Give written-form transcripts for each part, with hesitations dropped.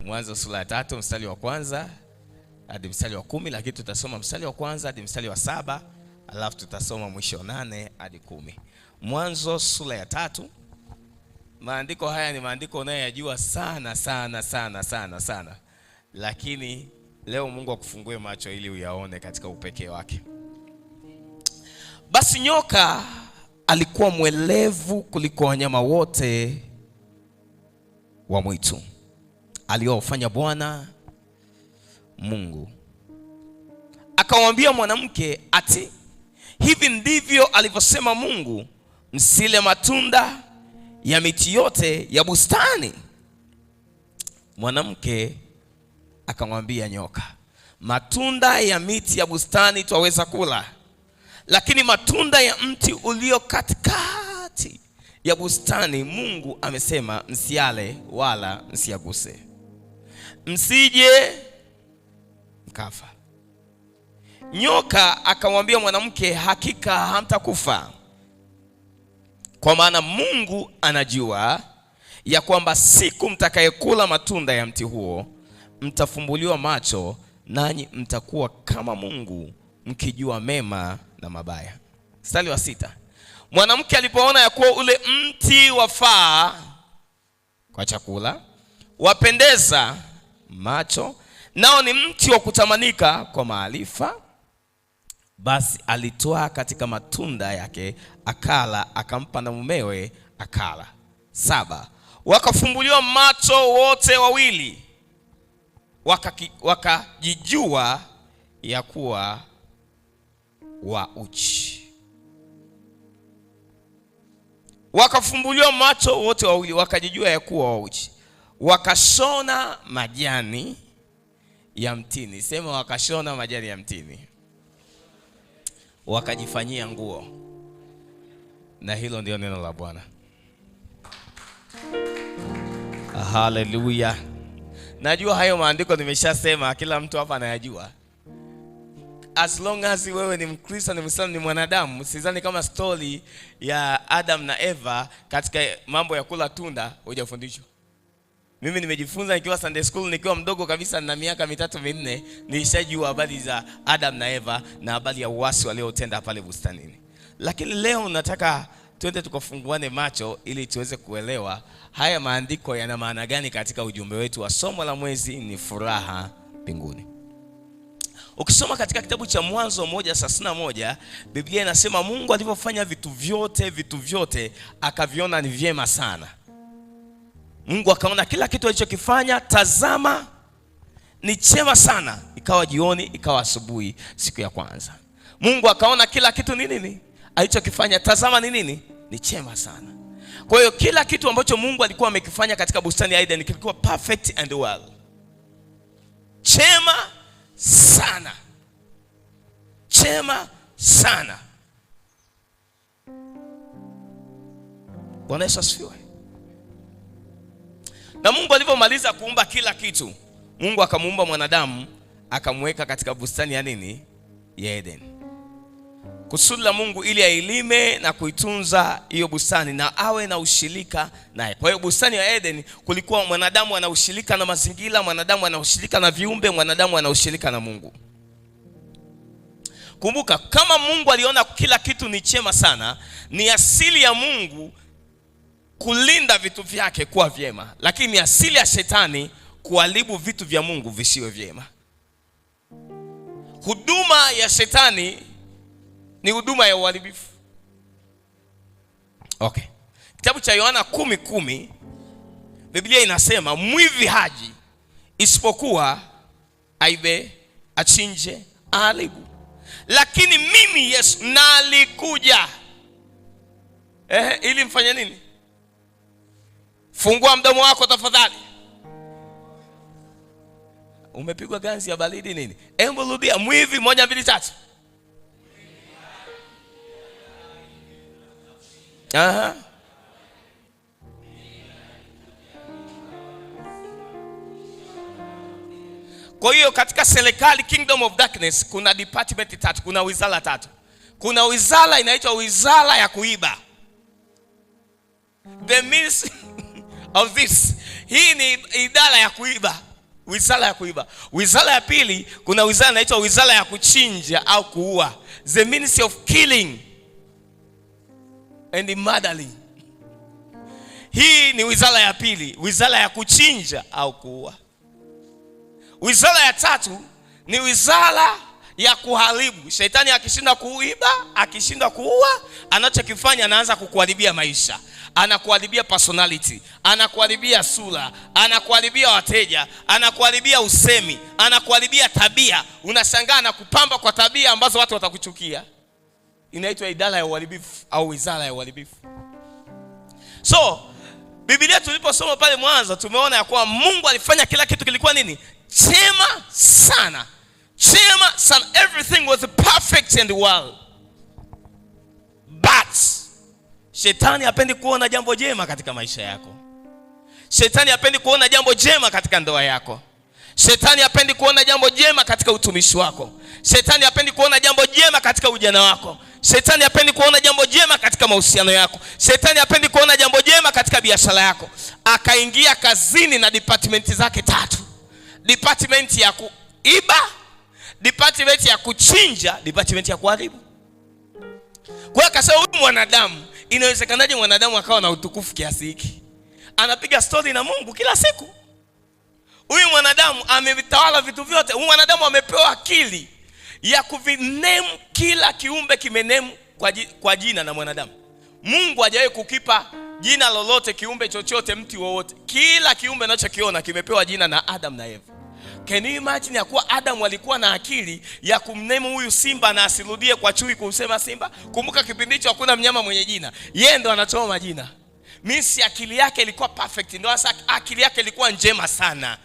Mwanzo sura ya 3 mstari wa kwanza hadi mstari wa 10, lakini tutasoma mstari wa kwanza hadi mstari wa 7, alafu tutasoma mwisho 8 hadi 10. Mwanzo sura ya 3. Maandiko haya ni maandiko unayoyajua sana sana sana sana sana, lakini leo Mungu akufungue macho ili uyaone katika upekee wake. Basi nyoka alikuwa mwelevu kuliko wanyama wote wa mwitu aliowafanya Bwana Mungu. Akamwambia mwanamke, ati hivi ndivyo alivyosema Mungu, msile matunda ya miti yote ya bustani? Mwanamke akamwambia nyoka, matunda ya miti ya bustani twaweza kula, lakini matunda ya mti ulio katikati ya bustani Mungu amesema msiale wala msiaguse, msije mkafa. Nyoka akamwambia mwanamke, hakika hamtakufa, kwa maana Mungu anajua ya kwamba siku mtakayekula matunda ya mti huo mtafumbuliwa macho, nanyi mtakuwa kama Mungu, mkijua mema na mabaya. Mstari wa 6. Mwanamke alipoona ya kuwa ule mti wafaa kwa chakula, wapendeza macho, nao ni mti wa kutamanika kwa maarifa, basi alitoa katika matunda yake akala, akampa na mumewe akala. 7. Wakafumbuliwa macho wote wawili, wakajijua ya kuwa wa uchi. Wakafumbuliwa macho wote wawili, wakajijua ya kuwa wa uchi. Wakashona majani ya mtini. Sema, wakashona majani ya mtini, wakajifanyia nguo. Na hilo ndio neno la Bwana. Haleluya. Najua hayo maandiko nimeshasema, kila mtu hapa anayajua. As long as wewe ni Mkristo, ni Muislamu, ni mwanadamu, sidhani kama story ya Adam na Eva katika mambo ya kula tunda hujafundishwa. Mimi nimejifunza nikiwa Sunday school, nikiwa mdogo kabisa na miaka 3-4, nilishajua habari za Adam na Eva na habari ya uasi waliotenda pale bustanini. Lakini leo nataka twende tukafunguane macho ili tuweze kuelewa haya maandiko yana maana gani katika ujumbe wetu wa somo la mwezi ni furaha mbinguni. Ukisoma katika kitabu cha Mwanzo 1:31, Biblia inasema Mungu alipofanya vitu vyote akaviona ni vyema sana. Mungu akaona kila kitu alichokifanya, tazama ni chema sana. Ikawa jioni, ikawa asubuhi, siku ya kwanza. Mungu akaona kila kitu nini alichokifanya, tazama ni nini? Ni chema sana. Kwa hiyo kila kitu ambacho Mungu alikuwa amekifanya katika bustani ya Eden kilikuwa perfect and well. Chema sana. Chema sana. Bwana Yesu asifiwe. Na Mungu alipomaliza kuumba kila kitu, Mungu akamuumba mwanadamu, akamweka katika bustani ya nini? Ya Eden. Kusudi la Mungu ili ailime na kuitunza hiyo bustani na awe na ushirika naye. Kwa hiyo bustani ya Eden kulikuwa mwanadamu ana ushirika na mazingira, mwanadamu ana ushirika na viumbe, mwanadamu ana ushirika na Mungu. Kumbuka, kama Mungu aliona kila kitu ni chema sana, ni asili ya Mungu kulinda vitu vyake kuwa vyema, lakini asili ya shetani kuharibu vitu vya Mungu visiwe vyema. Huduma ya shetani ni huduma ya uharibifu. Okay. Kitabu cha Yohana 10:10, Biblia inasema mwivi haji isipokuwa aibe, achinje, aharibu. Lakini mimi Yesu nalikuja ili mfanye nini? Fungua mdomo wako tafadhali. Umepigwa ganzi ya baridi nini? Hebu rudia. Mwivi 1, 2, 3. Aha. Kwa hiyo katika serikali Kingdom of Darkness kuna department 3, kuna wizara 3. Kuna wizara inaitwa wizara ya kuiba. The means of this. Hii ni idara ya kuiba. wizara ya kuiba. Wizara ya pili, kuna wizara inaitwa wizara ya kuchinja au kuua, the ministry of killing and murdering. Hii ni wizara ya pili, wizara ya kuchinja au kuua. Wizara ya tatu ni wizara ya kuharibu. Shetani akishinda kuiba, akishinda kuua, anachokifanya anaanza kukuharibia maisha. Anakuharibia personality, anakuharibia sura, anakuharibia wateja, anakuharibia usemi, anakuharibia tabia. Unashangaa na kupamba kwa tabia ambazo watu watakuchukia. Inaitwa idara ya uharibifu au wizara ya uharibifu. So, Biblia tuliposoma pale mwanzo tumeona ya kuwa Mungu alifanya kila kitu kilikuwa nini? Chema sana. Chema sana. Everything was perfect and well. But Shetani hapendi kuona jambo jema katika maisha yako. Shetani hapendi kuona jambo jema katika ndoa yako. Shetani hapendi kuona jambo jema katika utumishi wako. Shetani hapendi kuona jambo jema katika ujana wako. Shetani hapendi kuona jambo jema katika mahusiano yako. Shetani hapendi kuona jambo jema katika biashara yako. Akaingia kazini na department zake tatu. Department ya kuiba, department ya kuchinja, department ya kuharibu. Kwa akasema huyu mwanadamu, inawezekanaje mwanadamu akawa na utukufu kiasi hiki? Anapiga story na Mungu kila siku. Huyu mwanadamu ametawala vitu vyote. Huyu mwanadamu amepewa akili ya kuviname kila kiumbe kimename kwa jina na mwanadamu. Mungu hajawahi kukipa jina lolote kiumbe chochote, mti wowote. Kila kiumbe anachokiona kimepewa jina na Adam na Eva. Can you imagine ya kuwa Adam alikuwa na akili ya kumname huyu simba na asirudie kwa chui kusema simba? Kumbuka kipindi hicho hakuna mnyama mwenye jina. Yeye ndo anatoa majina. Misi akili yake ilikuwa perfect. Ndio sasa akili yake ilikuwa njema sana.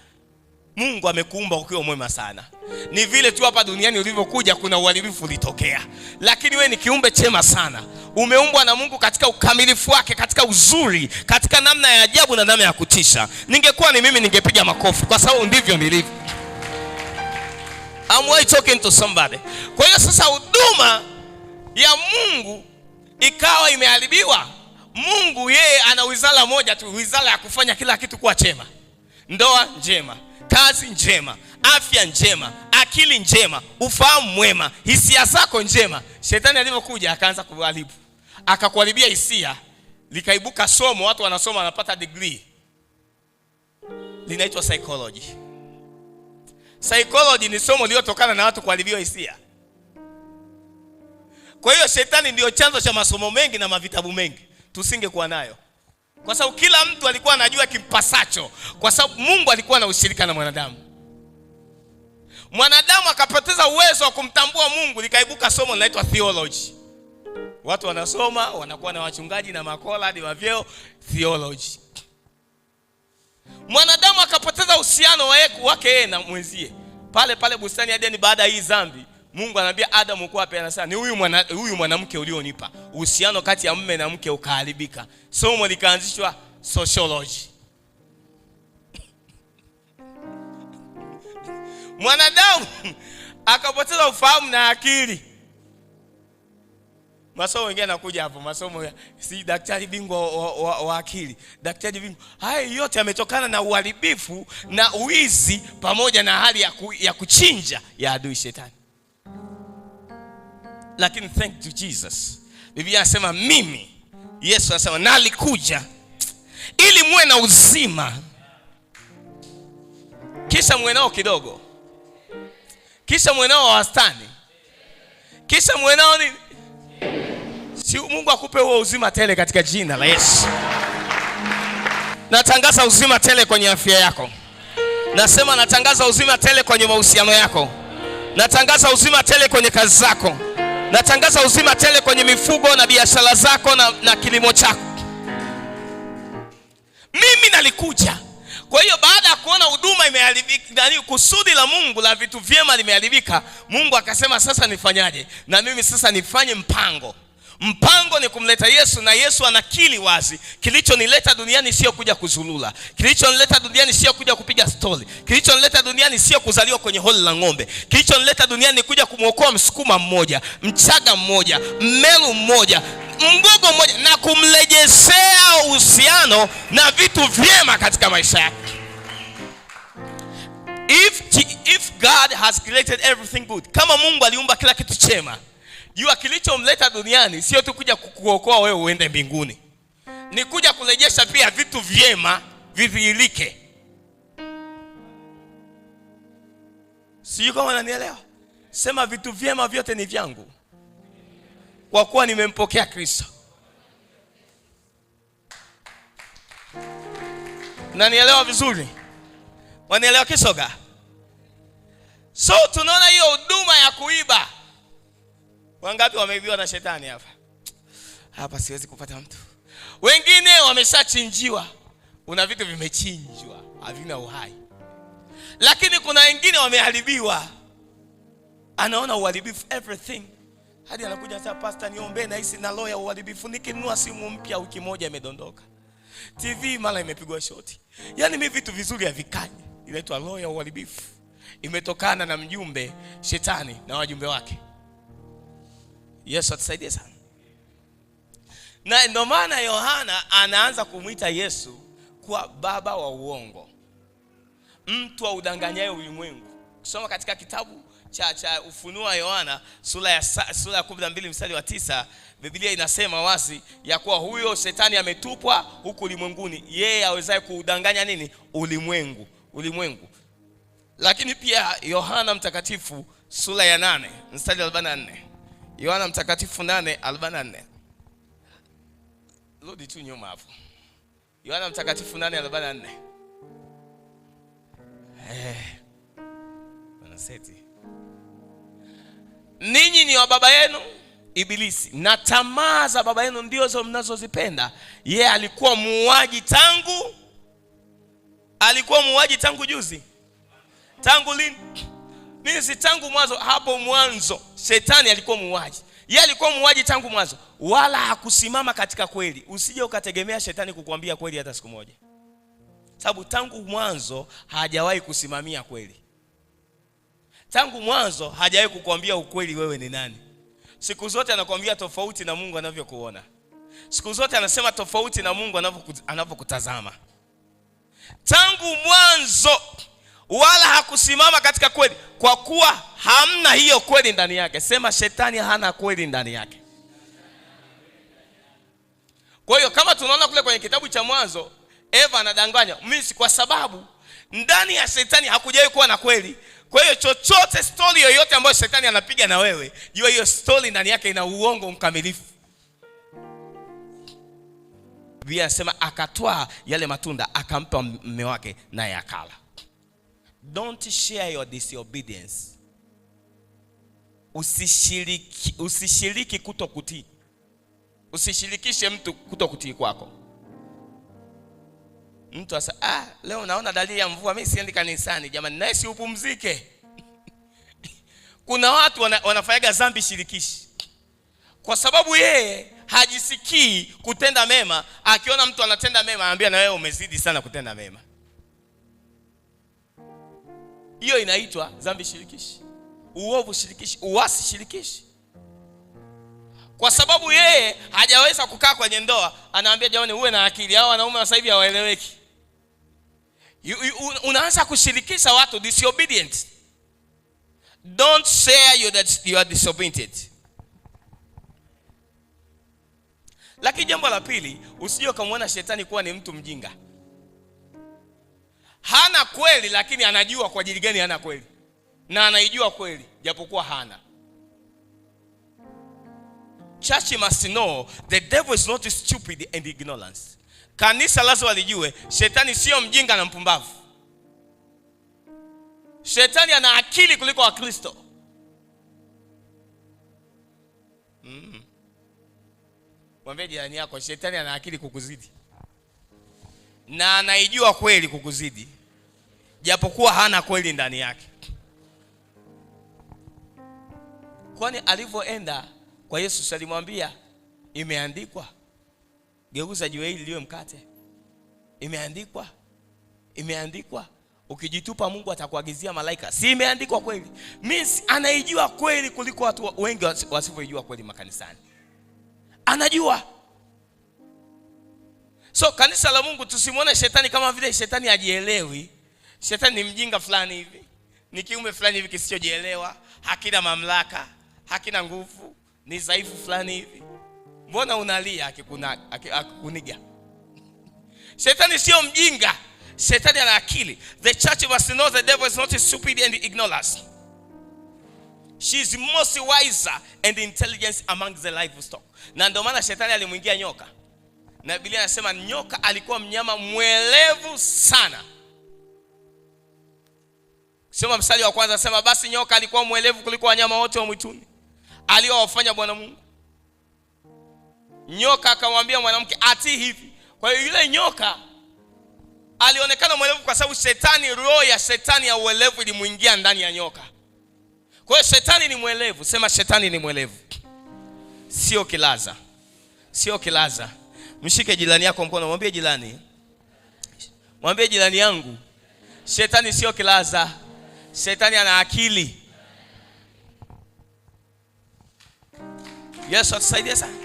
Mungu amekuumba ukiwa mwema sana. Ni vile tu hapa duniani ulivyokuja kuna uharibifu ulitokea. Lakini wewe ni kiumbe chema sana. Umeumbwa na Mungu katika ukamilifu wake, katika uzuri, katika namna ya ajabu na namna ya kutisha. Ningekuwa ni mimi ningepiga makofi kwa sababu ndivyo nilivyo. I'm talking to somebody. Kwa hiyo sasa huduma ya Mungu ikawa imeharibiwa. Mungu yeye ana wizara moja tu, wizara ya kufanya kila kitu kuwa chema. Ndoa njema, kazi njema, afya njema, akili njema, ufahamu mwema, hisia zako njema. Shetani alipokuja akaanza kuharibu. Akakuharibia hisia. Likaibuka somo, watu wanasoma wanapata degree. Linaitwa psychology. Psychology ni somo lililotokana na watu kuharibiwa hisia. Kwa hiyo shetani ndio chanzo cha masomo mengi na mavitabu mengi. Tusingekuwa nayo. Kwa sababu kila mtu alikuwa anajua kimpasacho. Kwa sababu Mungu alikuwa na ushirika na mwanadamu. Mwanadamu akapoteza uwezo wa kumtambua Mungu, likaibuka somo linaloitwa theology. Watu wanasoma, wanakuwa na wachungaji na makola hadi mavyeo, theology. Mwanadamu akapoteza uhusiano wake yeye na mwenzie. Pale bustani ya Edeni baada ya hii dhambi, Mungu anambia Adam uko wapi? Anasema ni huyu mwanamke ulionipa. Uhusiano kati ya mume na mke ukaharibika. Somo likaanzishwa sociology. Mwanadamu akapoteza ufahamu na akili. Masomo mengine yanakuja hapo, masomo ya si daktari bingwa wa akili, daktari bingwa. Haya yote yametokana na uharibifu na uizi pamoja na hali ya kuchinja ya adui shetani. Lakini thank you Jesus. Biblia inasema Yesu anasema nalikuja ili muwe na uzima. Kisha muwe nao kidogo. Kisha muwe nao wastani. Kisha muwe nao ni si Mungu akupe huo uzima tele katika jina la Yesu. Natangaza uzima tele kwenye afya yako. Nasema natangaza uzima tele kwenye mahusiano yako. Natangaza uzima tele kwenye kazi zako. Natangaza uzima tele kwenye mifugo na biashara zako na kilimo chako. Mimi nalikuja. Kwa hiyo baada ya kuona huduma imeharibika, kusudi la Mungu la vitu vyema limeharibika, Mungu akasema sasa nifanyaje? Na mimi sasa nifanye mpango. Mpango ni kumleta Yesu, na Yesu anakili wazi, kilichonileta duniani sio kuja kuzulula. Kilichonileta duniani sio kuja kupiga story. Kilichonileta duniani sio kuzaliwa kwenye holi la ng'ombe. Kilichonileta duniani ni kuja kumwokoa Msukuma mmoja, Mchaga mmoja, Mmeru mmoja, Mgogo mmoja, na kumrejeshea uhusiano na vitu vyema katika maisha yake. if God has created everything good, kama Mungu aliumba kila kitu chema, jua kilichomleta duniani sio tu kuja kukuokoa wewe uende mbinguni, ni kuja kurejesha pia vitu vyema vidhihirike. Sio kama unanielewa? Sema vitu vyema vyote ni vyangu kwa kuwa nimempokea Kristo. Unanielewa vizuri? Wanielewa kisoga? So tunaona hiyo huduma ya kuiba. Wangapi wameibiwa na shetani hapa? Hapa siwezi kupata mtu. Wengine wameshachinjiwa. Una vitu vimechinjwa, havina uhai. Lakini kuna wengine wameharibiwa. Anaona uharibifu everything. Hadi anakuja sasa, pastor niombe na hisi na roho ya uharibifu, nikinunua simu mpya wiki moja imedondoka. TV mara imepigwa shoti. Yaani mimi vitu vizuri havikai. Inaitwa roho ya uharibifu. Imetokana na mjumbe shetani na wajumbe wake. Yesu atusaidie sana. Na ndio maana Yohana anaanza kumuita Yesu kwa baba wa uongo, mtu wa udanganyaye ulimwengu. Kusoma katika kitabu cha Ufunuo wa Yohana sura ya 12 mstari wa 9, Biblia inasema wazi ya kuwa huyo shetani ametupwa huku ulimwenguni, yeye awezaye kuudanganya nini? Ulimwengu. Lakini pia Yohana mtakatifu sura ya 8 mstari wa 44. Yohana mtakatifu 8:44. Rudi tu nyuma hapo. Yohana mtakatifu 8:44. Wanaseti, ninyi ni wa baba yenu Ibilisi, na tamaa za baba yenu ndizo mnazozipenda. Yeye alikuwa muuaji tangu juzi. Tangu lini? Mimi si tangu mwanzo. Hapo mwanzo shetani alikuwa muuaji. Yeye alikuwa muuaji tangu mwanzo, wala hakusimama katika kweli. Usije ukategemea shetani kukuambia kweli hata siku moja, sababu tangu mwanzo hajawahi kusimamia kweli. Tangu mwanzo hajawahi kukuambia ukweli wewe ni nani. Siku zote anakuambia tofauti na Mungu anavyokuona. Siku zote anasema tofauti na Mungu anavyokutazama. Tangu mwanzo wala hakusimama katika kweli, kwa kuwa hamna hiyo kweli ndani yake. Sema shetani hana kweli ndani yake. Kwa hiyo kama tunaona kule kwenye kitabu cha Mwanzo, Eva anadanganya mimi, kwa sababu ndani ya shetani hakujawahi kuwa na kweli. Kwa hiyo chochote, story yoyote ambayo shetani anapiga na wewe, jua hiyo story ndani yake ina uongo mkamilifu. Biblia inasema akatwaa yale matunda akampa mume wake naye akala. Don't share your disobedience. Usishiriki kutokutii. Usishirikishe mtu kutokutii kwako. Mtu asa, leo naona dalili ya mvua, mimi siendi kanisani. Jamani, naye si upumzike. Kuna watu wanafanyaga dhambi shirikishi, kwa sababu yeye hajisikii kutenda mema. Akiona mtu anatenda mema, anambia na wewe umezidi sana kutenda mema. Hiyo inaitwa dhambi shirikishi, uovu shirikishi, uasi shirikishi. Kwa sababu yeye hajaweza kukaa kwenye ndoa, anaambia jamani uwe na akili. Hao wanaume wa sasa hivi hawaeleweki. Unaanza kushirikisha watu disobedient. Don't share you are disobedient. Lakini jambo la pili, usije ukamwona shetani kuwa ni mtu mjinga. Hana kweli, lakini anajua kwa ajili gani hana kweli, na anaijua kweli japokuwa hana. Church must know the devil is not stupid and ignorance. Kanisa lazima lijue shetani sio mjinga na mpumbavu. Shetani ana akili kuliko Wakristo. Mwambie jirani yako, shetani ana akili kukuzidi, na anaijua kweli kukuzidi japokuwa hana kweli ndani yake. Kwani alivyoenda kwa Yesu alimwambia imeandikwa, geuza jiwe hili liwe mkate. Imeandikwa ukijitupa Mungu atakuagizia malaika. Si imeandikwa kweli? Means anaijua kweli kuliko watu wengi wasivyojua kweli makanisani. Anajua. So kanisa la Mungu tusimuone shetani kama vile shetani hajielewi. Shetani ni mjinga fulani hivi. ni kiume fulani hivi kisichojielewa, hakina mamlaka, hakina nguvu, ni dhaifu fulani hivi. Mbona unalia akikuniga? Shetani sio mjinga. Shetani ana akili. The church must know the devil is not stupid and ignorant. She is most wiser and intelligent among the livestock. Na ndio maana shetani alimuingia nyoka. Na Biblia inasema nyoka alikuwa mnyama mwelevu sana. Soma mstari wa kwanza, sema basi nyoka alikuwa mwelevu kuliko wanyama wote wa mwituni aliowafanya Bwana Mungu. Nyoka akamwambia mwanamke ati hivi. Kwa hiyo yule nyoka alionekana mwelevu kwa sababu shetani, roho ya shetani ya uelevu ilimuingia ndani ya nyoka. Kwa hiyo shetani ni mwelevu. Sema shetani ni mwelevu. Sio kilaza. Sio kilaza. Mshike jirani yako mkono, mwambie jirani. Mwambie jirani yangu, shetani sio kilaza. Shetani ana akili. Yesu atusaidie sana.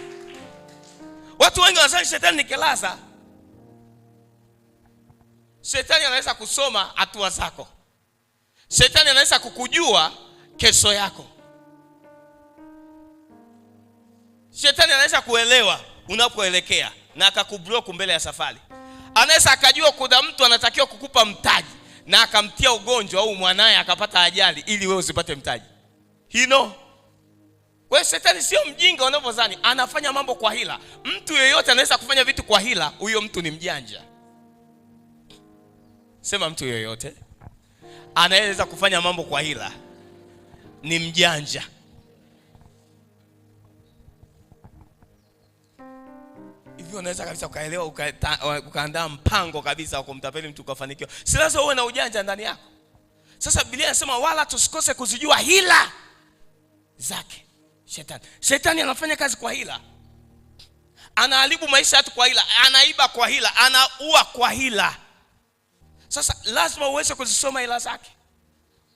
Watu wengi wanasema shetani ni kilaza. Shetani anaweza kusoma hatua zako. Shetani anaweza kukujua kesho yako. Shetani anaweza kuelewa unapoelekea na akakublock mbele ya safari. Anaweza akajua kuna mtu anatakiwa kukupa mtaji na akamtia ugonjwa au mwanae akapata ajali ili wewe usipate mtaji. Wewe shetani sio mjinga unavyodhani, anafanya mambo kwa hila. Mtu yeyote anaweza kufanya vitu kwa hila, huyo mtu ni mjanja. Sema mtu yeyote anaweza kufanya mambo kwa hila ni mjanja. Hivyo unaweza kabisa ukaelewa, ukaandaa mpango kabisa wa kumtapeli mtu kufanikiwa. Si lazima uwe na ujanja ndani yako. Sasa Biblia inasema wala tusikose kuzijua hila zake shetani. Shetani anafanya kazi kwa hila. Anaharibu maisha yetu kwa hila, anaiba kwa hila, anaua kwa hila. Sasa lazima uweze kuzisoma hila zake.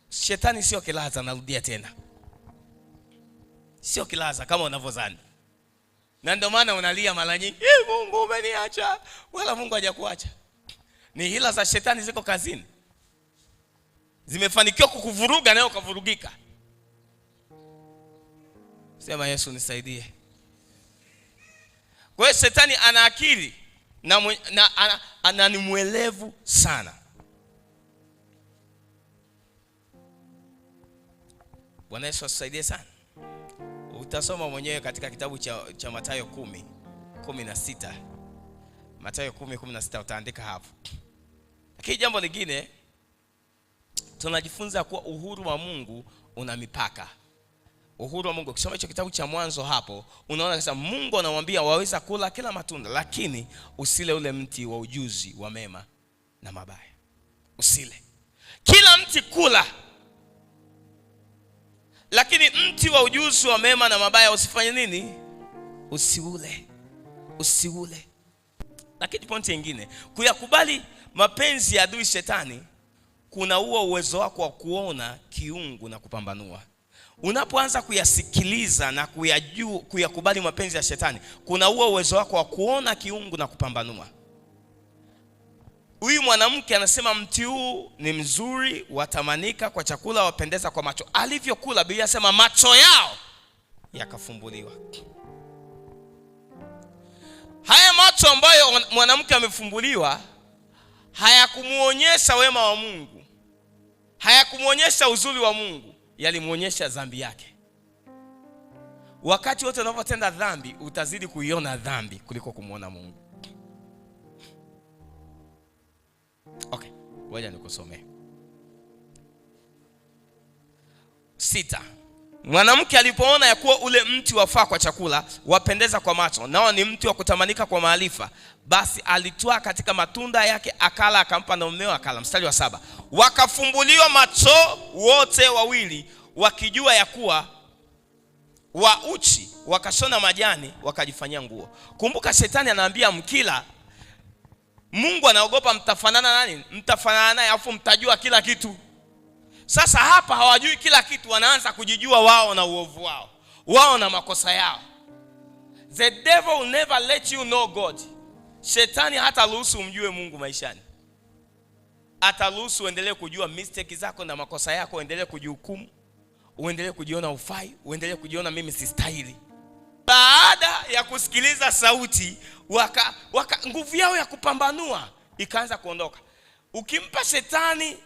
Shetani sio kilaza, narudia tena. Sio kilaza kama unavyodhani. Na ndio maana unalia mara nyingi, Mungu umeniacha. Wala Mungu hajakuacha. Ni hila za shetani ziko kazini. Zimefanikiwa kukuvuruga nawe ukavurugika. Sema Yesu nisaidie. Kwa hiyo shetani ana akili na ni mwelevu sana. Bwana Yesu asaidie sana. Utasoma mwenyewe katika kitabu cha Mathayo 10:16. Mathayo 10:16 utaandika hapo. Lakini jambo lingine tunajifunza kuwa uhuru wa Mungu una mipaka. Uhuru wa Mungu, ukisoma hicho kitabu cha Mwanzo hapo, unaona sasa Mungu anamwambia waweza kula kila matunda, lakini usile ule mti wa ujuzi wa mema na mabaya. Usile. Kila mti kula, lakini mti wa ujuzi wa mema na mabaya usifanye nini? Usiule. Usiule. Lakini pointi nyingine, kuyakubali mapenzi ya adui shetani kuna uwezo wako wa kuona kiungu na kupambanua. Unapoanza kuyasikiliza na kuyakubali mapenzi ya shetani, kuna uwezo wako wa kuona kiungu na kupambanua. Huyu mwanamke anasema mti huu ni mzuri, watamanika kwa chakula, wapendeza kwa macho. Alivyokula, Biblia inasema macho yao yakafumbuliwa. Haya macho ambayo mwanamke amefumbuliwa hayakumuonyesha wema wa Mungu, hayakumuonyesha uzuri wa Mungu, yalimuonyesha dhambi yake. Wakati wote unapotenda dhambi, utazidi kuiona dhambi kuliko kumuona Mungu. Okay, ngoja nikusomee. 6. Mwanamke alipoona ya kuwa ule mti wafaa kwa chakula, wapendeza kwa macho, nao ni mti wa kutamanika kwa maarifa, basi alitwaa katika matunda yake akala, akampa na mumeo akala. Mstari wa 7. Wakafumbuliwa macho wote wawili, wakijua ya kuwa wa uchi, wakashona majani, wakajifanyia nguo. Kumbuka shetani anaambia mkila, Mungu anaogopa mtafanana nani? Mtafanana naye afu mtajua kila kitu. Sasa hapa hawajui kila kitu, wanaanza kujijua wao na uovu wao, wao na makosa yao. The devil will never let you know God. Shetani hata ruhusu umjue Mungu maishani. ataruhusu uendelee kujua mistake zako na makosa yako, uendelee kujihukumu, uendelee kujiona ufai, uendelee kujiona mimi sistahili. Baada ya kusikiliza sauti, nguvu yao ya kupambanua ikaanza kuondoka. Ukimpa shetani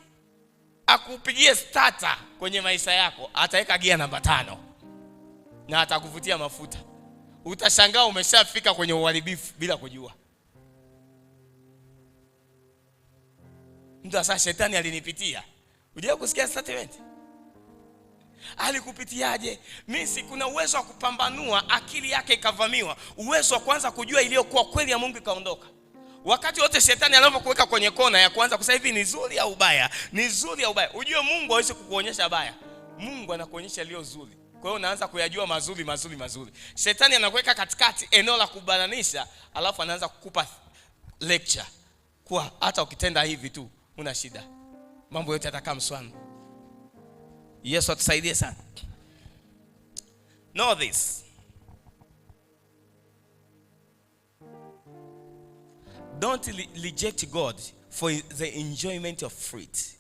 akupigie starter kwenye maisha yako, ataweka gia namba 5 na atakuvutia mafuta. Utashangaa umeshafika kwenye uharibifu bila kujua. Mtu sasa, shetani alinipitia. Unajua kusikia statement? Alikupitiaje? Mimi kuna uwezo wa kupambanua, akili yake ikavamiwa. Uwezo wa kwanza kujua iliyokuwa kweli ya Mungu ikaondoka. Wakati wote shetani anapokuweka kwenye kona ya kwanza kusema hivi ni zuri au baya, ni zuri au baya. Ujue Mungu hawezi kukuonyesha baya. Mungu anakuonyesha lilo zuri. Kwa hiyo unaanza kuyajua mazuri. Shetani anakuweka katikati eneo la kubananisha, alafu anaanza kukupa lecture kwa hata ukitenda hivi tu una shida. Mambo yote yatakaa mswano. Yesu atusaidie sana. Know this. Don't reject God for the enjoyment of fruit.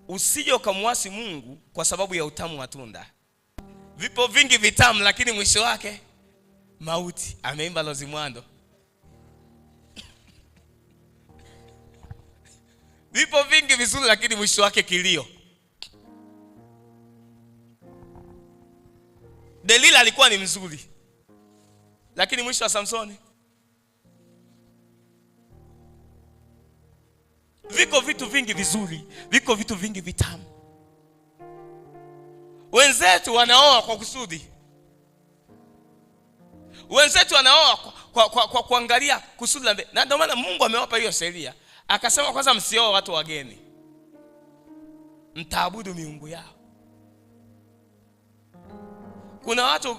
Usije ukamwasi Mungu kwa sababu ya utamu wa tunda. Vipo vingi vitamu lakini mwisho wake mauti. Ameimba Lozi Mwando. Vipo vingi vizuri lakini mwisho wake kilio. Delila alikuwa ni mzuri, lakini mwisho wa Samsoni. Viko vitu vingi vizuri, viko vitu vingi vitamu. Wenzetu wanaoa kwa kusudi. Wenzetu wanaoa kwa kuangalia kusudi la mbele. Na ndio maana Mungu amewapa hiyo sheria. Akasema kwanza msioe watu wageni, mtaabudu miungu yao. Kuna watu,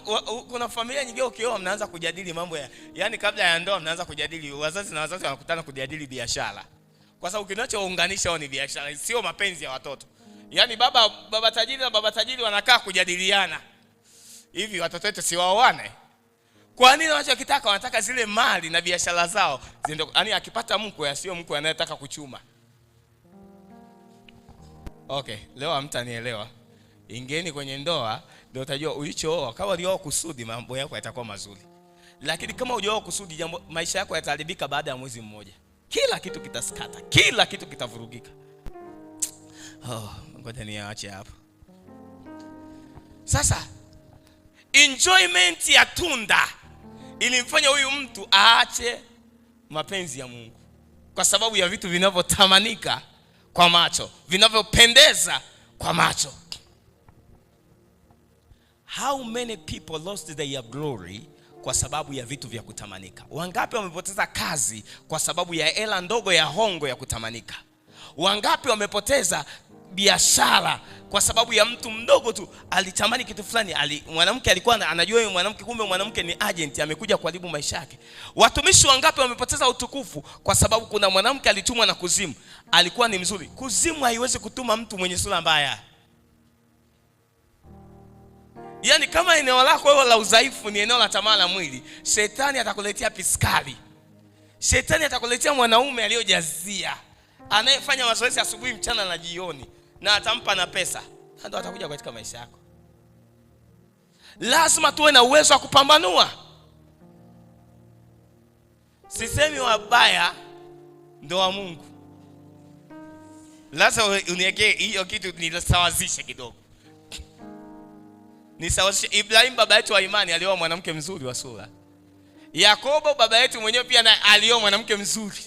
kuna familia nyingine ukioa mnaanza kujadili mambo ya, yani kabla ya ndoa mnaanza kujadili, wazazi na wazazi wanakutana kujadili biashara. Kwa sababu kinachounganisha wao ni biashara, sio mapenzi ya watoto. Yani baba tajiri na baba tajiri wanakaa kujadiliana. Hivi watoto wetu si waoane? Kwa nini wanachokitaka? Wanataka zile mali na biashara zao ziende. Yaani akipata mkwe asio mkwe anayetaka kuchuma. Okay, leo hamtanielewa. Ingeni kwenye ndoa ndio utajua ulichooa. Kama ulioa kusudi mambo yako yatakuwa mazuri. Lakini kama hujaoa kusudi maisha yako yataharibika baada ya mwezi mmoja. Kila kitu kitaskata, kila kitu kitavurugika. Ngoja niache hapo. Sasa enjoyment ya tunda ilimfanya huyu mtu aache mapenzi ya Mungu kwa sababu ya vitu vinavyotamanika kwa macho, vinavyopendeza kwa macho. How many people lost their glory kwa sababu ya vitu vya kutamanika? Wangapi wamepoteza kazi kwa sababu ya hela ndogo ya hongo ya kutamanika? Wangapi wamepoteza biashara kwa sababu ya mtu mdogo tu alitamani kitu fulani? Mwanamke alikuwa anajua yeye mwanamke, kumbe mwanamke ni agent, amekuja kuharibu maisha yake. Watumishi wangapi wamepoteza utukufu kwa sababu kuna mwanamke alitumwa na kuzimu, alikuwa ni mzuri. Kuzimu haiwezi kutuma mtu mwenye sura mbaya. Yani kama eneo lako wewe la udhaifu ni eneo la tamaa la mwili, shetani atakuletea piskali. Shetani atakuletea mwanaume aliyojazia, anayefanya mazoezi asubuhi, mchana na jioni, na atampa na pesa. Ndio atakuja katika maisha yako. Lazima tuwe na uwezo wa kupambanua. Sisemi wabaya ndio wa Mungu. Lazima uniwekee hiyo kitu nisawazishe kidogo. Nisawazishe. Ibrahim baba yetu wa imani alioa mwanamke mzuri wa sura. Yakobo baba yetu mwenyewe pia alioa mwanamke mzuri.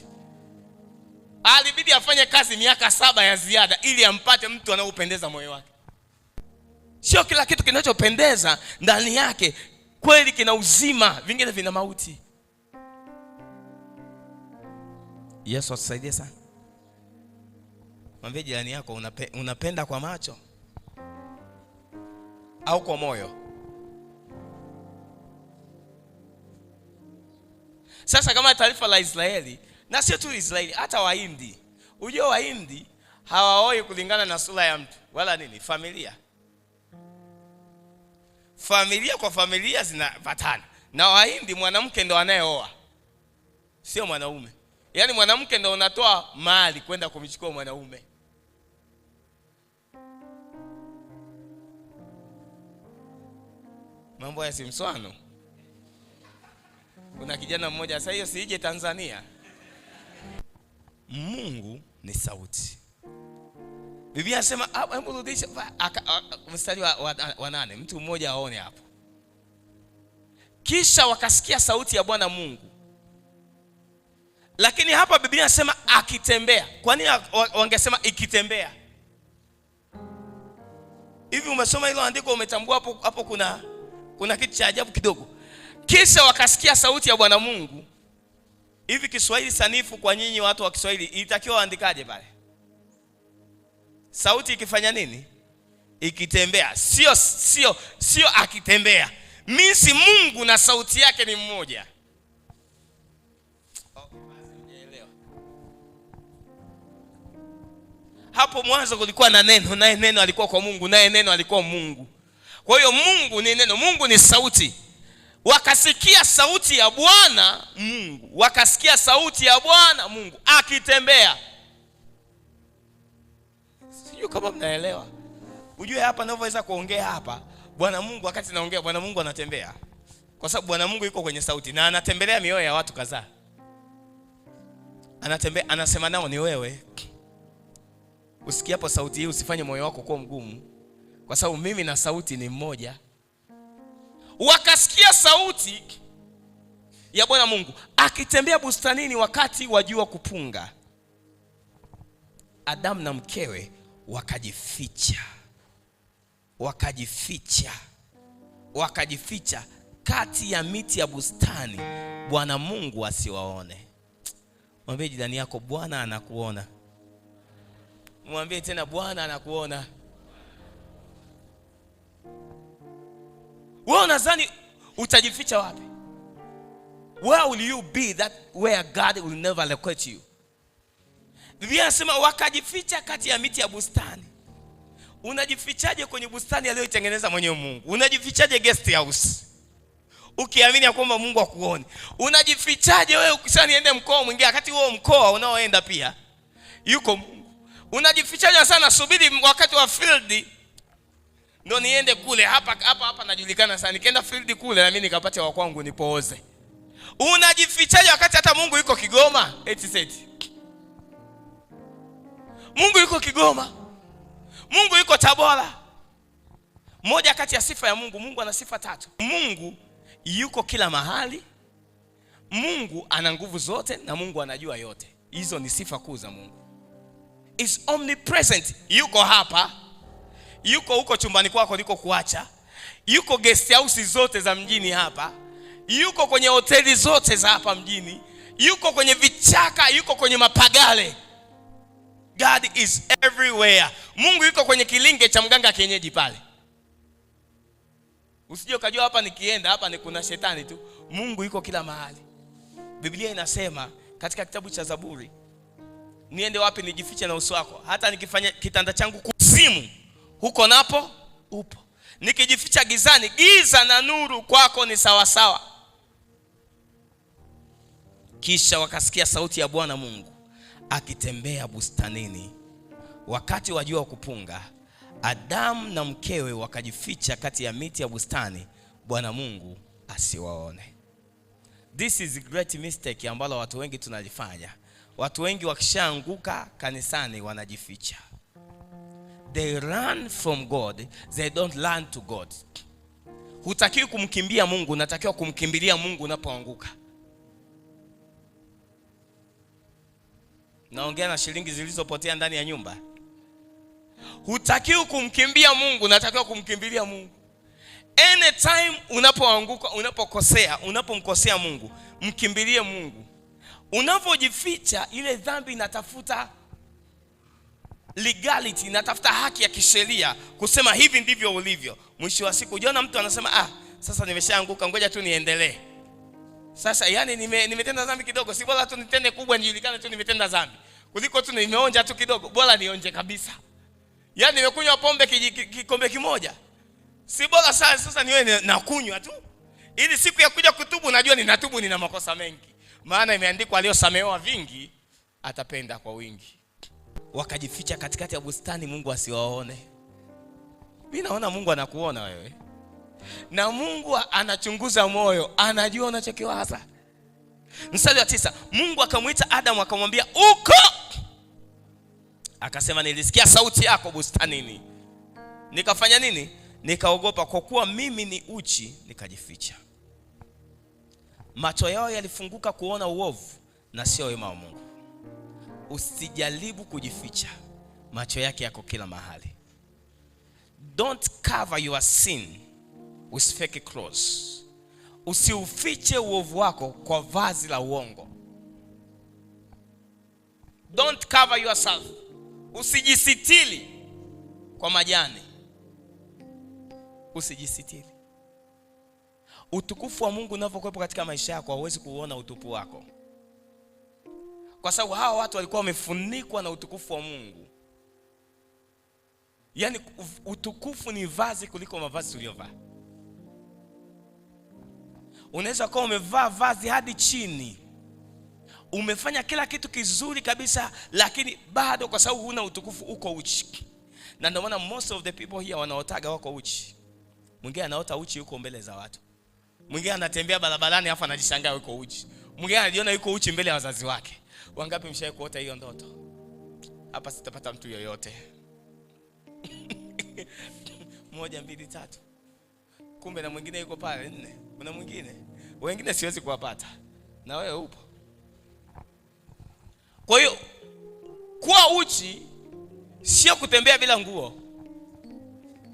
Alibidi afanye kazi miaka 7 ya ziada ili ampate mtu anayeupendeza moyo wake. Sio kila kitu kinachopendeza ndani yake kweli kina uzima, vingine vina mauti. Yesu atusaidie sana. Mwambie jirani yako, unapenda kwa macho au kwa moyo? Sasa kama taarifa la Israeli, na sio tu Israeli, hata Wahindi. Unajua Wahindi hawaoi kulingana na sura ya mtu wala nini, familia. Familia kwa familia zinapatana. Na Wahindi mwanamke ndo anayeoa, sio mwanaume. Yaani mwanamke ndio unatoa mali kwenda kumchukua mwanaume. Mambo ya simswano. Kuna kijana mmoja sasa, hiyo siije Tanzania. Mungu ni sauti. Biblia inasema, hebu rudisha mstari wa 8, mtu mmoja aone hapo. Kisha wakasikia sauti ya Bwana Mungu. Lakini hapa Biblia inasema akitembea. Kwa nini wangesema ikitembea? Hivi umesoma hilo andiko, umetambua hapo kuna kitu cha ajabu kidogo. Kisha wakasikia sauti ya Bwana Mungu. Hivi Kiswahili sanifu kwa nyinyi watu wa Kiswahili ilitakiwa waandikaje pale? Sauti ikifanya nini? Ikitembea. Sio akitembea. Misi Mungu na sauti yake ni mmoja. Okay, basi unaelewa. Hapo mwanzo kulikuwa na neno, naye neno alikuwa kwa Mungu, naye neno alikuwa Mungu. Kwa hiyo Mungu ni neno, Mungu ni sauti. Wakasikia sauti ya Bwana Mungu. Wakasikia sauti ya Bwana Mungu akitembea. Sio kama mnaelewa. Ujue hapa ninavyoweza kuongea hapa, Bwana Mungu wakati naongea, Bwana Mungu anatembea. Kwa sababu Bwana Mungu yuko kwenye sauti na anatembelea mioyo ya watu kadhaa. Anatembea, anasema nao ni wewe. Usikie hapo sauti hii, usifanye moyo wako kuwa mgumu. Kwa sababu mimi na sauti ni mmoja. Wakasikia sauti ya Bwana Mungu akitembea bustanini wakati wa jua kupunga. Adamu na mkewe wakajificha kati ya miti ya bustani, Bwana Mungu asiwaone. Mwambie jirani yako, Bwana anakuona. Mwambie tena, Bwana anakuona. Wewe unadhani utajificha wapi? Where will you be that where God will never locate you? Biblia inasema wakajificha kati ya miti ya bustani. Unajifichaje kwenye bustani aliyoitengeneza mwenyewe Mungu? Unajifichaje guest house ukiamini ya kwamba Mungu akuone? Unajifichaje wewe ukisaniende mkoa mwingine wakati huo mkoa unaoenda pia yuko Mungu? Unajifichaje sana, subiri wakati wa field ndio niende kule, hapa najulikana sana, nikienda field kule na mimi nikapate wa kwangu nipooze. Unajifichaje wakati hata Mungu yuko Kigoma? Eti Mungu yuko Kigoma, Mungu yuko Tabora. Moja kati ya sifa ya Mungu, Mungu ana sifa 3. Mungu yuko kila mahali, Mungu ana nguvu zote, na Mungu anajua yote. Hizo ni sifa kuu za Mungu. Is omnipresent. Yuko hapa, yuko huko chumbani kwako liko kuacha, yuko guest house zote za mjini hapa, yuko kwenye hoteli zote za hapa mjini, yuko kwenye vichaka, yuko kwenye mapagale. God is everywhere. Mungu yuko kwenye kilinge cha mganga kienyeji pale. Usije ukajua hapa nikienda hapa ni kuna shetani tu. Mungu yuko kila mahali. Biblia inasema katika kitabu cha Zaburi, niende wapi nijifiche na uso wako? Hata nikifanya kitanda changu kuzimu, huko napo upo. Nikijificha gizani, giza na nuru kwako ni sawa sawa. Kisha wakasikia sauti ya Bwana Mungu akitembea bustanini wakati wa jua kupunga. Adamu na mkewe wakajificha kati ya miti ya bustani, Bwana Mungu asiwaone. This is a great mistake ambalo watu wengi tunalifanya. Watu wengi wakishaanguka kanisani wanajificha. They run from God, they don't run to God. Hutakiwi kumkimbia Mungu, unatakiwa kumkimbilia Mungu unapoanguka. Naongea na shilingi zilizopotea ndani ya nyumba. Hutakiwi kumkimbia Mungu, unatakiwa kumkimbilia Mungu. Anytime unapoanguka, unapokosea, unapomkosea Mungu, mkimbilie Mungu. Unapojificha, ile dhambi inatafuta legality, inatafuta haki ya kisheria kusema hivi ndivyo ulivyo. Mwisho wa siku unaona mtu anasema sasa nimeshaanguka, ngoja tu niendelee. Sasa yani nimetenda dhambi kidogo, si bora tu nitende kubwa nijulikane tu nimetenda dhambi, kuliko tu nimeonja tu kidogo, bora nionje kabisa. Yani nimekunywa pombe kikombe kimoja, si bora sasa niwe nakunywa tu ili siku ya kuja kutubu najua ninatubu, nina makosa mengi. Maana imeandikwa aliyosamehewa vingi atapenda kwa wingi. Wakajificha katikati ya bustani Mungu asiwaone. Mimi naona Mungu anakuona wewe. Na Mungu anachunguza moyo, anajua unachokiwaza. Mstari wa 9, Mungu akamuita Adamu akamwambia, "Uko?" Akasema, "Nilisikia sauti yako bustanini. Nikafanya nini? Nikaogopa kwa kuwa mimi ni uchi, nikajificha." Macho yao yalifunguka kuona uovu na sio wema wa Mungu. Usijaribu kujificha. Macho yake yako kila mahali. Don't cover your sin with fake clothes. Usiufiche uovu wako kwa vazi la uongo. Don't cover yourself. Usijisitiri kwa majani. Usijisitiri. Utukufu wa Mungu unapokuwepo katika maisha yako, hauwezi kuona utupu wako. Kwa sababu hawa watu walikuwa wamefunikwa na utukufu wa Mungu. Yaani utukufu ni vazi kuliko mavazi uliyovaa. Unaweza kuwa umevaa vazi hadi chini, umefanya kila kitu kizuri kabisa, lakini bado kwa sababu huna utukufu uko uchi. Na ndio maana most of the people here wanaotaga wako uchi. Mwingine anaota uchi yuko mbele za watu. Mwingine anatembea barabarani afa anajishangaa yuko uchi. Mwingine anajiona yuko uchi mbele ya wazazi wake. Wangapi mshawahi kuota hiyo ndoto? Hapa sitapata mtu yoyote. 1 2 3. Kumbe na mwingine yuko pale 4. Kuna mwingine. Wengine siwezi kuwapata. Na wewe upo. Kwa hiyo kuwa uchi sio kutembea bila nguo.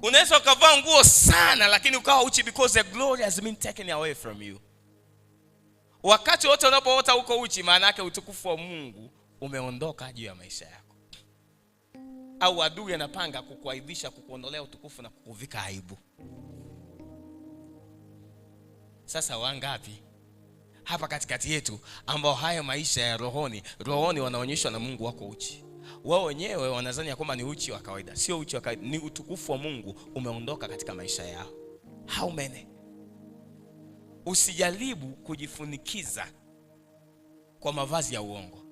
Unaweza ukavaa nguo sana lakini ukawa uchi because the glory has been taken away from you. Wakati wote unapoota uko uchi, maana yake utukufu wa Mungu umeondoka juu ya maisha yako. Au adui anapanga kukuaibisha, kukuondolea utukufu na kukuvika aibu. Sasa wangapi hapa katikati yetu ambao haya maisha ya rohoni wanaonyeshwa na Mungu wako uchi? Wao wenyewe wanadhani ya kwamba ni uchi wa kawaida. Sio uchi wa kawaida, ni utukufu wa Mungu umeondoka katika maisha yao. How many? Usijaribu kujifunikiza kwa mavazi ya uongo.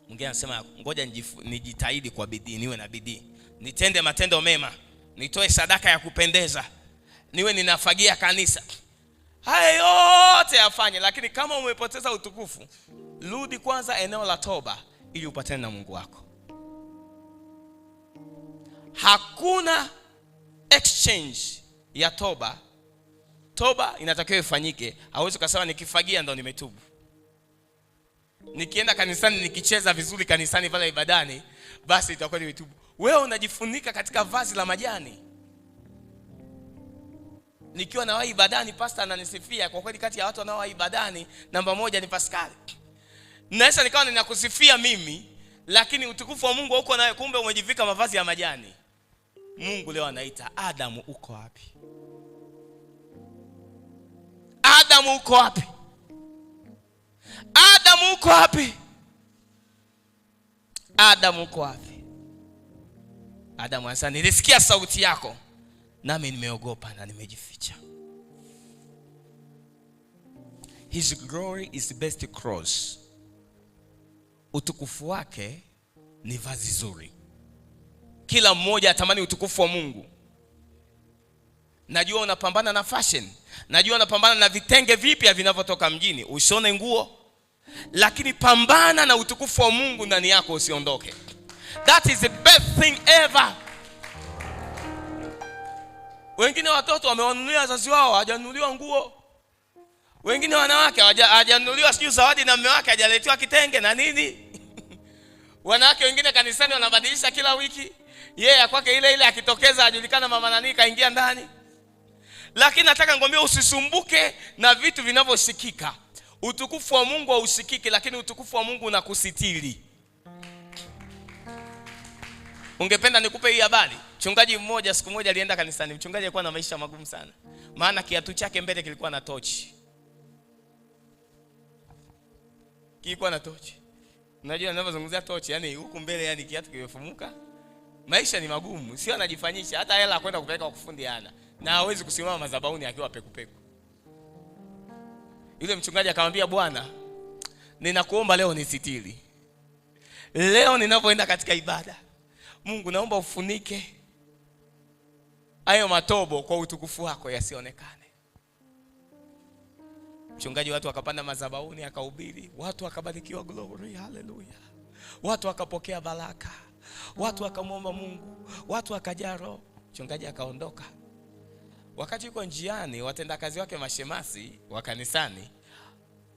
Mwingine anasema ngoja nijitahidi kwa bidii, niwe na bidii, nitende matendo mema, nitoe sadaka ya kupendeza, niwe ninafagia kanisa. Haya yote afanye, lakini kama umepoteza utukufu, rudi kwanza eneo la toba ili upatane na Mungu wako. Hakuna exchange ya toba. Toba inatakiwa ifanyike. Hauwezi kusema nikifagia ndo nimetubu. Nikienda kanisani nikicheza vizuri kanisani pale ibadani, basi itakuwa nimetubu. Wewe unajifunika katika vazi la majani. Nikiwa na wahi ibadani, pastor ananisifia. Kwa kweli kati ya watu wanao wahi ibadani, namba 1 ni Pascal. Naweza nikawa ninakusifia mimi, lakini utukufu wa Mungu uko nawe, kumbe umejivika mavazi ya majani. Mungu leo anaita, Adamu uko wapi? Adamu uko wapi? Adamu uko wapi? Adamu uko wapi? Adamu anasema, nilisikia sauti yako nami nimeogopa na nimejificha. His glory is the best cross. Utukufu wake ni vazi zuri. Kila mmoja atamani utukufu wa Mungu. Najua unapambana na fashion. Najua unapambana na vitenge vipya vinavyotoka mjini. Usione nguo. Lakini pambana na utukufu wa Mungu ndani yako, usiondoke. That is the best thing ever. Wengine watoto wamewanunulia wazazi wao, hawajanunuliwa nguo. Wengine wanawake hawajanunuliwa sijui zawadi na mume wake, hajaletewa kitenge na nini. Wanawake wengine kanisani wanabadilisha kila wiki. Yeye kwake ile akitokeza ajulikana mama nani kaingia ndani. Lakini nataka ngombe usisumbuke na vitu vinavyoshikika. Utukufu wa Mungu haushikiki, lakini utukufu wa Mungu unakusitiri. Ungependa nikupe hii habari? Mchungaji mmoja siku moja alienda kanisani. Mchungaji alikuwa na maisha magumu sana. Maana kiatu chake mbele kilikuwa na tochi. Kilikuwa na tochi. Unajua ninapozungumzia tochi, yani huku mbele yani kiatu kimefumuka. Maisha ni magumu, sio anajifanyisha, hata hela kwenda kupeleka kwa kufundi hana. Na hawezi kusimama madhabahuni akiwa pekupeku. Yule mchungaji akamwambia, Bwana, ninakuomba leo nisitiri. Leo ninapoenda katika ibada, Mungu naomba ufunike hayo matobo kwa utukufu wako yasionekane. Mchungaji, watu wakapanda madhabahuni akahubiri, watu wakabarikiwa, glory hallelujah. Watu wakapokea baraka, watu wakamwomba Mungu, watu wakajaa roho. Mchungaji akaondoka. Wakati yuko njiani, watendakazi wake mashemasi wa kanisani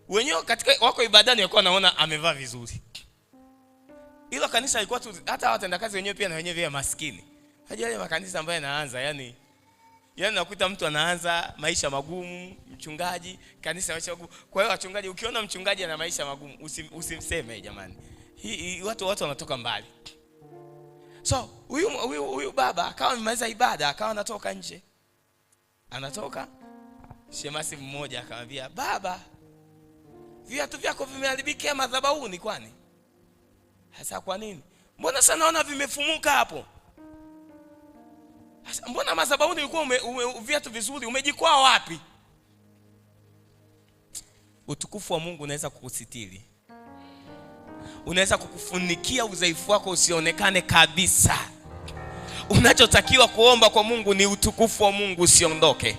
wenyewe katika wako ibadani walikuwa naona amevaa vizuri. Hilo kanisa lilikuwa tu, hata watendakazi wenyewe pia na wenyewe vya maskini. Hajali ile makanisa ambayo yanaanza yani nakuta mtu anaanza maisha magumu, mchungaji kanisa maisha magumu. Kwa hiyo wachungaji, ukiona mchungaji ana maisha magumu usimseme jamani. Hii watu wanatoka mbali. So huyu baba akawa amemaliza ibada, akawa anatoka nje. Anatoka, shemasi mmoja akamwambia, baba, viatu vyako vimeharibikia madhabahuni kwani? Hasa kwa nini? Mbona sana naona vimefumuka hapo? Hasa mbona madhabahuni ulikuwa viatu vizuri, umejikwaa wapi? Utukufu wa Mungu unaweza kukusitiri. Unaweza kukufunikia udhaifu wako usionekane kabisa. Unachotakiwa kuomba kwa Mungu ni utukufu wa Mungu usiondoke.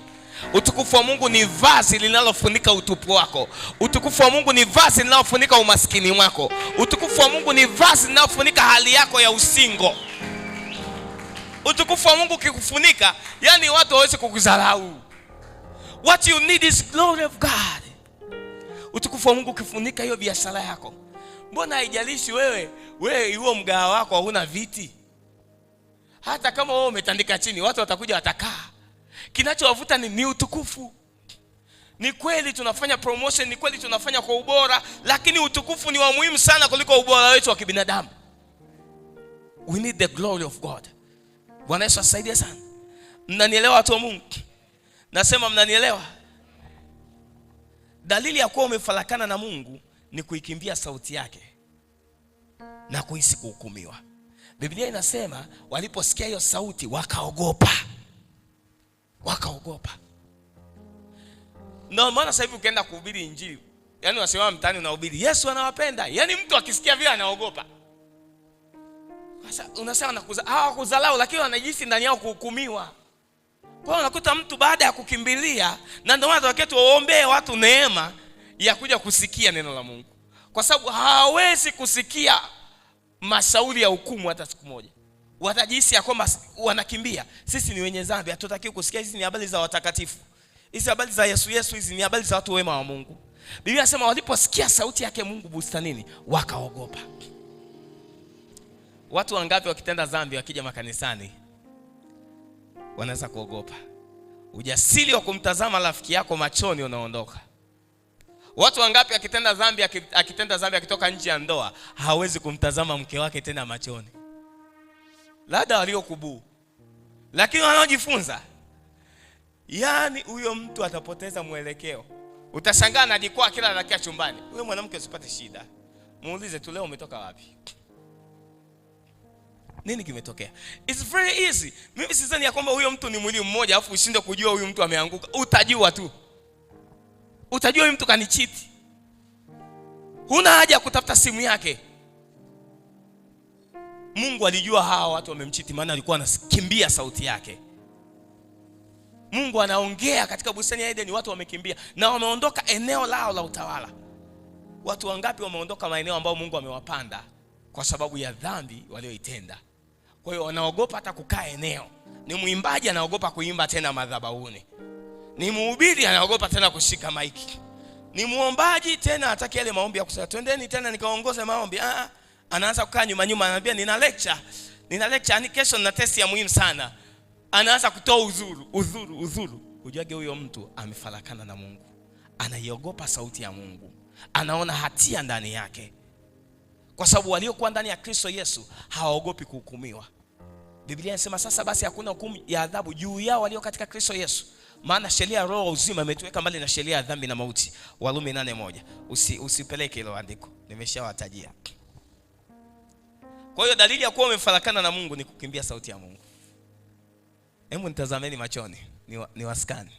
Utukufu wa Mungu ni vazi linalofunika utupu wako. Utukufu wa Mungu ni vazi linalofunika umaskini wako. Utukufu wa Mungu ni vazi linalofunika hali yako ya usingo. Utukufu wa Mungu ukikufunika, yani watu hawezi kukudharau. What you need is glory of God. Utukufu wa Mungu ukifunika hiyo biashara yako. Mbona haijalishi wewe huo mgawa wako hauna viti? Hata kama wewe umetandika chini, watu watakuja watakaa. Kinachowavuta ni utukufu. Ni kweli tunafanya promotion, ni kweli tunafanya kwa ubora, lakini utukufu ni wa muhimu sana kuliko ubora wetu wa kibinadamu. We need the glory of God. Bwana Yesu asaidie sana. Mnanielewa watu wa Mungu? Nasema mnanielewa? Dalili ya kuwa umefarakana na Mungu ni kuikimbia sauti yake na kuhisi kuhukumiwa. Biblia inasema waliposikia hiyo sauti wakaogopa. Wakaogopa. Na maana sasa hivi ukienda kuhubiri injili, yani unasema mtaani unahubiri Yesu anawapenda, yani mtu akisikia vile anaogopa. Sasa unasema hawakudharau, lakini wanajisi ndani yao kuhukumiwa. Kwa hiyo unakuta mtu baada ya kukimbilia, na ndio maana wakati waombee watu neema ya kuja kusikia neno la Mungu, kwa sababu hawawezi kusikia mashauri ya hukumu hata siku moja. Watajisi ya kwamba wanakimbia. Sisi ni wenye dhambi, hatutakiwi kusikia. Hizi ni habari za watakatifu. Hizi habari za Yesu, hizi ni habari za watu wema wa Mungu. Biblia inasema waliposikia sauti yake Mungu bustanini, wakaogopa. Watu wangapi wakitenda dhambi wakija makanisani wanaweza kuogopa? Ujasiri wa kumtazama rafiki yako machoni unaondoka. Watu wangapi akitenda dhambi akitoka nje ya ndoa hawezi kumtazama mke wake tena machoni? Labda waliokubuu. Lakini wanaojifunza, yani huyo mtu atapoteza mwelekeo. Utashangaa anajikwaa kila anakia chumbani. Wewe mwanamke usipate shida, muulize tu leo umetoka wapi? Nini kimetokea? It's very easy. Mimi sidhani ya kwamba huyo mtu ni mwili mmoja afu ushinde kujua huyu mtu ameanguka. Utajua tu. Utajua huyu mtu kanichiti. Huna haja ya kutafuta simu yake. Mungu alijua hawa watu wamemchiti, maana alikuwa anakimbia sauti yake. Mungu anaongea katika bustani ya Edeni, watu wamekimbia na wameondoka eneo lao la utawala. Watu wangapi wameondoka maeneo ambayo Mungu amewapanda kwa sababu ya dhambi walioitenda? Kwa hiyo wanaogopa hata kukaa eneo. Ni mwimbaji anaogopa kuimba tena madhabahuni. Ni mhubiri anaogopa tena kushika maiki. Ni muombaji tena hataki yale maombi ya kusema twendeni tena nikaongoze maombi. Anaanza kukaa nyuma ananiambia nina lecture yani kesho na test ya muhimu sana. Anaanza kutoa udhuru. Ujage huyo mtu amefarakana na Mungu. Anaiogopa sauti ya Mungu. Anaona hatia ndani yake. Kwa sababu waliokuwa ndani ya Kristo Yesu hawaogopi kuhukumiwa. Biblia inasema sasa basi hakuna hukumu ya adhabu juu yao walio katika Kristo Yesu. Maana sheria ya roho uzima imetuweka mbali na sheria ya dhambi na mauti. Warumi 8:1. Usipeleke hilo andiko. Nimeshawatajia. Kwa hiyo dalili ya kuwa umefarakana na Mungu ni kukimbia sauti ya Mungu. Hebu nitazameni machoni, ni waskani.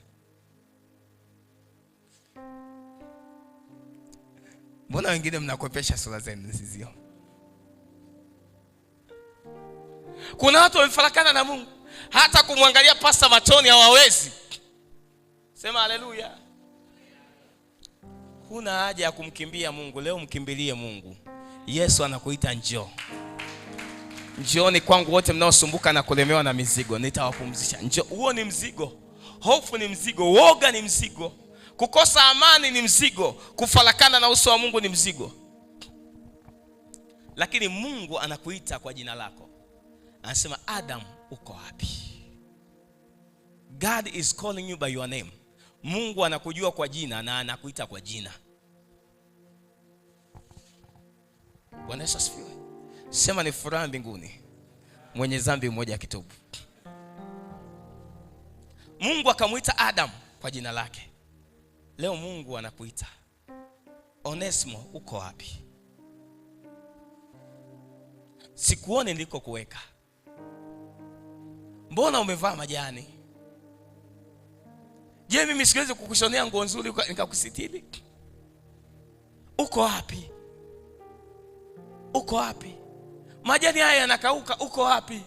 Mbona wengine mnakwepesha sura zenu nisizio? Kuna watu wamefarakana na Mungu, hata kumwangalia pasta machoni hawawezi. Sema haleluya. Huna haja ya kumkimbia Mungu. Leo mkimbilie Mungu. Yesu anakuita njoo. Njooni kwangu wote mnaosumbuka na kulemewa na mizigo, nitawapumzisha. Njoo. Huo ni mzigo. Hofu ni mzigo, woga ni mzigo, kukosa amani ni mzigo, kufarakana na uso wa Mungu ni mzigo. Lakini Mungu anakuita kwa jina lako. Anasema, Adam, uko wapi? God is calling you by your name. Mungu anakujua kwa jina na anakuita kwa jina. Bwana Yesu asifiwe. Sema ni furaha mbinguni mwenye dhambi mmoja akitubu. Mungu akamuita Adam kwa jina lake. Leo Mungu anakuita, Onesimo, uko wapi? Sikuone niliko kuweka. Mbona umevaa majani? Je, mimi siwezi kukushonea nguo nzuri nikakusitiri? Uko wapi? Uko wapi? Majani haya yanakauka, uko wapi?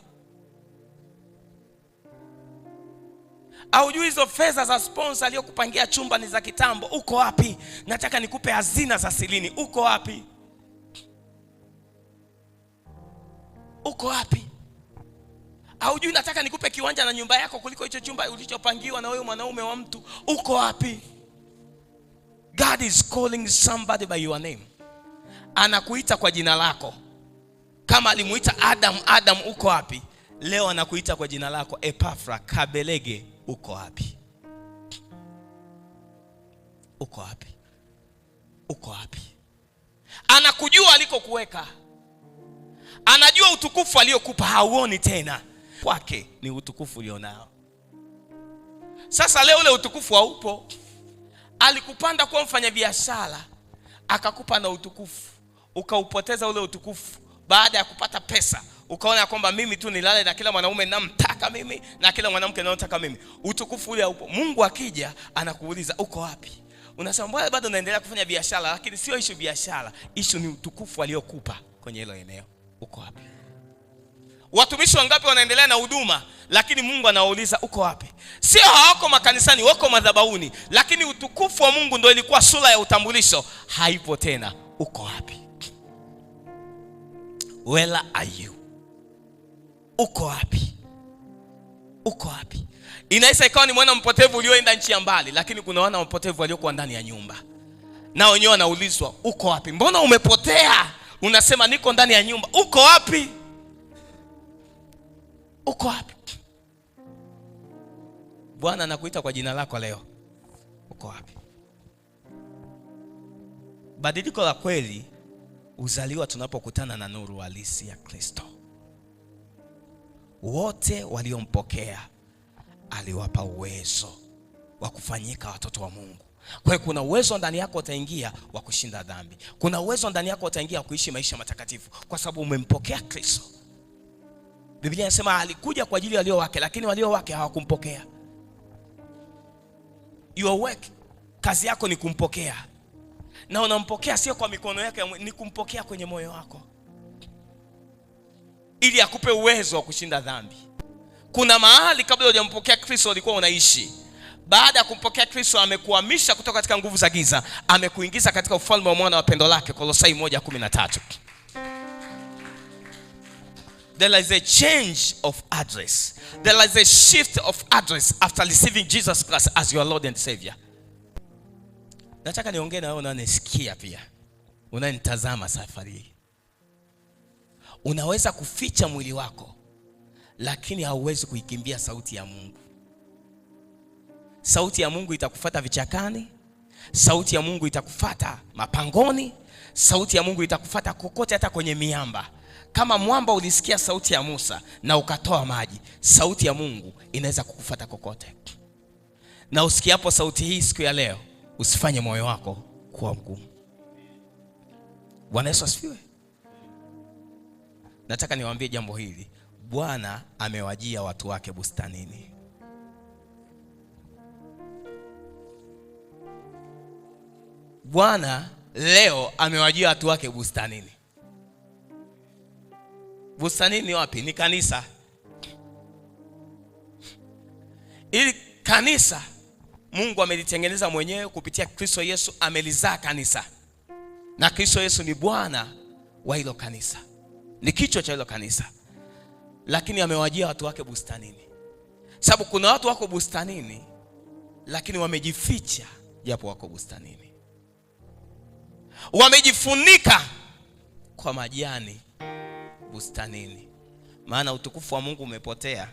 Haujui hizo fedha za sponsor aliyokupangia chumba ni za kitambo, uko wapi? Nataka nikupe hazina za silini, uko wapi? Uko wapi? Haujui nataka nikupe kiwanja na nyumba yako kuliko hicho chumba ulichopangiwa na wewe mwanaume wa mtu, uko wapi? God is calling somebody by your name. Anakuita kwa jina lako. Kama alimuita Adam, Adam uko wapi? Leo anakuita kwa jina lako. Epafra Kabelege, uko wapi? Uko wapi? Uko wapi? Anakujua alikokuweka. Anajua utukufu aliokupa hauoni tena. Kwake ni utukufu ulionao. Sasa leo ule utukufu haupo. Alikupanda kuwa mfanyabiashara, akakupa na utukufu. Ukaupoteza ule utukufu baada ya kupata pesa. Ukaona kwamba mimi tu nilale na kila mwanaume namtaka mimi na kila mwanamke naotaka mimi. Utukufu ule haupo. Mungu akija anakuuliza uko wapi? Unasema mbona bado naendelea kufanya biashara? Lakini sio issue biashara, issue ni utukufu aliokupa kwenye hilo eneo. Uko wapi? Watumishi wangapi wanaendelea na huduma, lakini Mungu anawauliza uko wapi? Sio hawako makanisani, wako madhabahuni, lakini utukufu wa Mungu ndio ilikuwa sura ya utambulisho, haipo tena. Uko wapi? Where are you? Uko wapi? Uko wapi? Inaweza ikawa ni mwana mpotevu ulioenda nchi ya mbali, lakini kuna wana mpotevu waliokuwa ndani ya nyumba. Na wenyewe wanaulizwa uko wapi? Mbona umepotea? Unasema niko ndani ya nyumba. Uko wapi? Uko wapi? Bwana anakuita kwa jina lako leo. Uko wapi? Badiliko la kweli uzaliwa tunapokutana na nuru halisi ya Kristo. Wote waliompokea aliwapa uwezo wa kufanyika watoto wa Mungu. Kwa hiyo kuna uwezo ndani yako utaingia wa kushinda dhambi. Kuna uwezo ndani yako utaingia wa kuishi maisha matakatifu kwa sababu umempokea Kristo. Biblia inasema alikuja kwa ajili ya walio wake, lakini walio wake hawakumpokea. Your work, kazi yako ni kumpokea. Na unampokea sio kwa mikono yake, ni kumpokea kwenye moyo wako, ili akupe uwezo wa kushinda dhambi. Kuna mahali kabla hujampokea Kristo ulikuwa unaishi. Baada ya kumpokea Kristo amekuhamisha kutoka katika nguvu za giza, amekuingiza katika ufalme wa mwana wa pendo lake. Kolosai 1:13. There is a change of address. There is a shift of address after receiving Jesus Christ as your Lord and Savior. Nataka niongee na wewe unanisikia pia, unanitazama safari hii. Unaweza kuficha mwili wako, lakini hauwezi kuikimbia sauti ya Mungu. Sauti ya Mungu itakufuata vichakani. Sauti ya Mungu itakufuata mapangoni. Sauti ya Mungu itakufuata kokote, hata kwenye miamba. Kama mwamba ulisikia sauti ya Musa na ukatoa maji, sauti ya Mungu inaweza kukufuata kokote. Na usikiapo sauti hii siku ya leo, usifanye moyo wako kuwa mgumu. Bwana Yesu asifiwe. Nataka niwaambie jambo hili. Bwana amewajia watu wake bustanini. Bwana leo amewajia watu wake bustanini. Bustanini wapi? Ni kanisa. Ili kanisa Mungu amelitengeneza mwenyewe kupitia Kristo Yesu, amelizaa kanisa. Na Kristo Yesu ni Bwana wa hilo kanisa, ni kichwa cha hilo kanisa. Lakini amewajia watu wake bustanini. Sababu kuna watu wako bustanini lakini wamejificha japo wako bustanini. Wamejifunika kwa majani bustanini. Maana utukufu wa Mungu umepotea.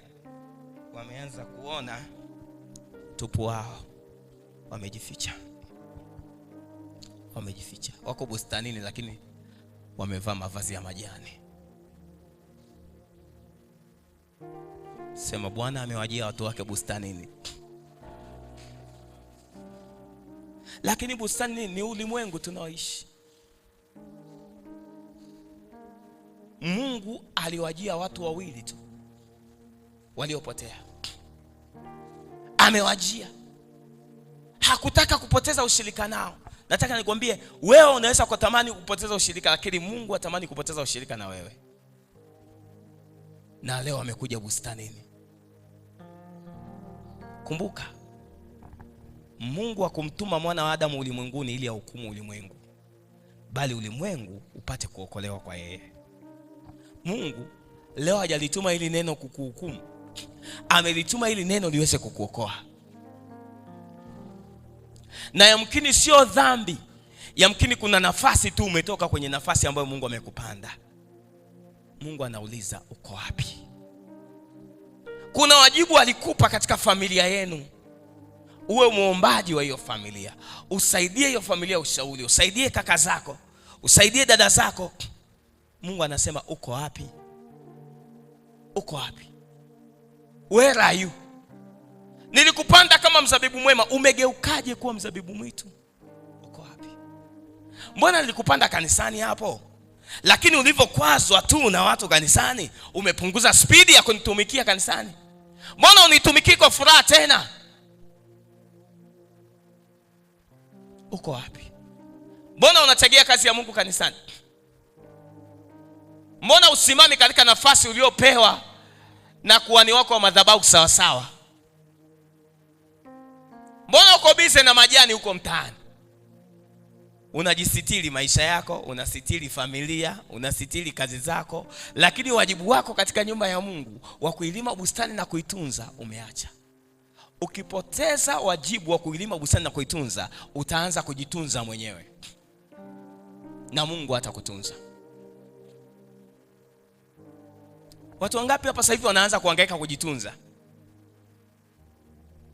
Wameanza kuona tupu wao. Wamejificha. Wamejificha. Wako bustanini lakini wamevaa mavazi ya majani. Sema, Bwana amewajia watu wake bustanini. Lakini bustani ni ulimwengu tunaoishi. Mungu aliwajia watu wawili tu waliopotea. Amewajia. Hakutaka kupoteza ushirika nao. Nataka nikwambie, wewe unaweza kutamani kupoteza ushirika, lakini Mungu hatamani kupoteza ushirika na wewe. Na leo amekuja bustanini. Kumbuka, Mungu hakumtuma mwana wa Adamu ulimwenguni ili ahukumu ulimwengu, bali ulimwengu upate kuokolewa kwa yeye. Mungu leo hajalituma ili neno kukuhukumu. Amelituma ili neno liweze kukuokoa. Na yamkini sio dhambi. Yamkini kuna nafasi tu umetoka kwenye nafasi ambayo Mungu amekupanda. Mungu anauliza, uko wapi? Kuna wajibu alikupa katika familia yenu. Uwe muombaji wa hiyo familia. Usaidie hiyo familia, ushauri. Usaidie kaka zako. Usaidie dada zako. Mungu anasema, uko wapi? Uko wapi? Where are you? Nilikupanda kama mzabibu mwema, umegeukaje kuwa mzabibu mwitu? Uko wapi? Mbona nilikupanda kanisani hapo, lakini ulivyokwazwa tu na watu kanisani, umepunguza spidi ya kunitumikia kanisani? Mbona unitumiki kwa furaha tena? Uko wapi? Mbona unategea kazi ya Mungu kanisani? Mbona usimami katika nafasi uliopewa na kuhani wako wa madhabahu sawa sawa? Mbona uko busy na majani huko mtaani? Unajisitiri maisha yako, unasitiri familia, unasitiri kazi zako, lakini wajibu wako katika nyumba ya Mungu wa kuilima bustani na kuitunza umeacha. Ukipoteza wajibu wa kuilima bustani na kuitunza, utaanza kujitunza mwenyewe, na Mungu hatakutunza. Watu wangapi hapa sasa hivi wanaanza kuhangaika kujitunza?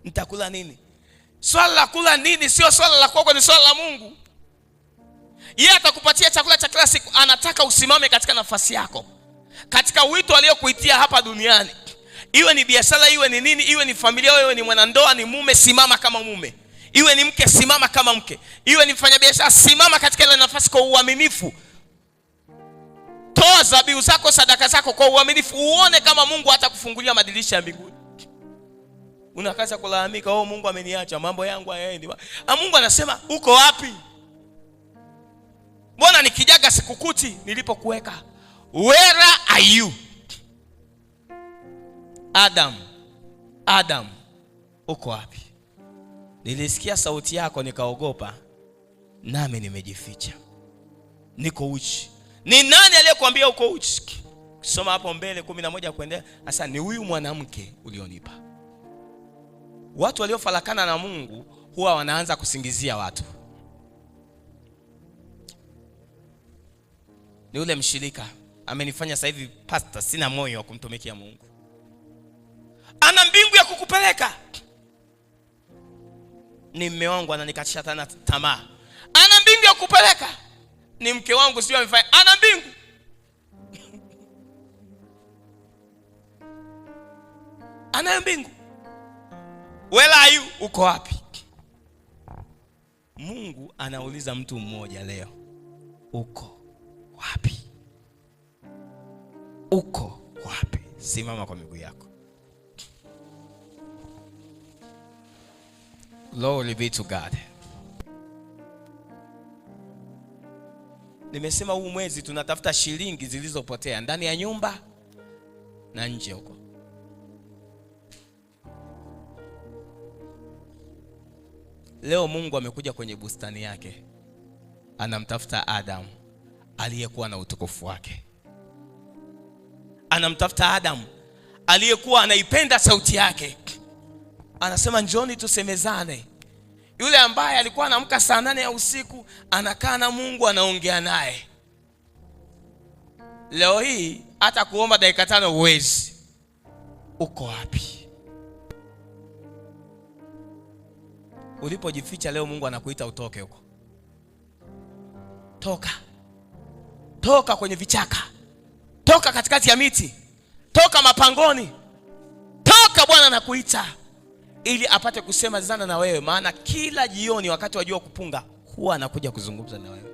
Nitakula nini? Swala la kula nini sio swala la kwako, ni swala la Mungu. Yeye atakupatia chakula cha kila siku. Anataka usimame katika nafasi yako, katika wito aliokuitia hapa duniani. Iwe ni biashara, iwe ni nini, iwe ni familia, iwe ni mwanandoa, ni mume, simama kama mume. Iwe ni mke, simama kama mke. Iwe ni mfanyabiashara, simama katika ile nafasi kwa uaminifu. Toa dhabihu zako, sadaka zako kwa uaminifu, uone kama Mungu hatakufungulia madirisha ya mbinguni. Unakaza kulalamika, oh Mungu ameniacha, mambo yangu hayaendi. Mungu anasema, uko wapi? Mbona nikijaga sikukuti nilipokuweka? Where are you? Adam, uko wapi? Nilisikia sauti yako nikaogopa, nami nimejificha. Niko uchi. Ni nani aliyekuambia uko uchi? Soma hapo mbele 11 kuendelea. Sasa ni huyu mwanamke ulionipa. Watu waliofarakana na Mungu huwa wanaanza kusingizia watu. Ni ule mshirika amenifanya sasa hivi pastor, sina moyo wa kumtumikia Mungu. Ana mbingu ya kukupeleka. Ni mume wangu ananikatisha tamaa. Ana mbingu ya kukupeleka. Ni mke wangu sio amefanya. Ana mbingu. Ana mbingu. Where are you? Uko wapi? Mungu anauliza mtu mmoja leo, uko wapi? Uko wapi? Simama kwa miguu yako. Glory be to God. Nimesema huu mwezi tunatafuta shilingi zilizopotea ndani ya nyumba na nje huko. Leo Mungu amekuja kwenye bustani yake, anamtafuta Adam aliyekuwa na utukufu wake. Anamtafuta Adam aliyekuwa anaipenda sauti yake. Anasema njoni tusemezane. Yule ambaye alikuwa anamka saa 8 ya usiku, anakaa na Mungu, anaongea naye. Leo hii hata kuomba dakika 5 uwezi. Uko wapi? Ulipojificha leo Mungu anakuita utoke huko. Toka. Toka kwenye vichaka. Toka katikati ya miti. Toka mapangoni. Toka, Bwana anakuita ili apate kusema zana na wewe, maana kila jioni wakati wa jua kupunga huwa anakuja kuzungumza na wewe.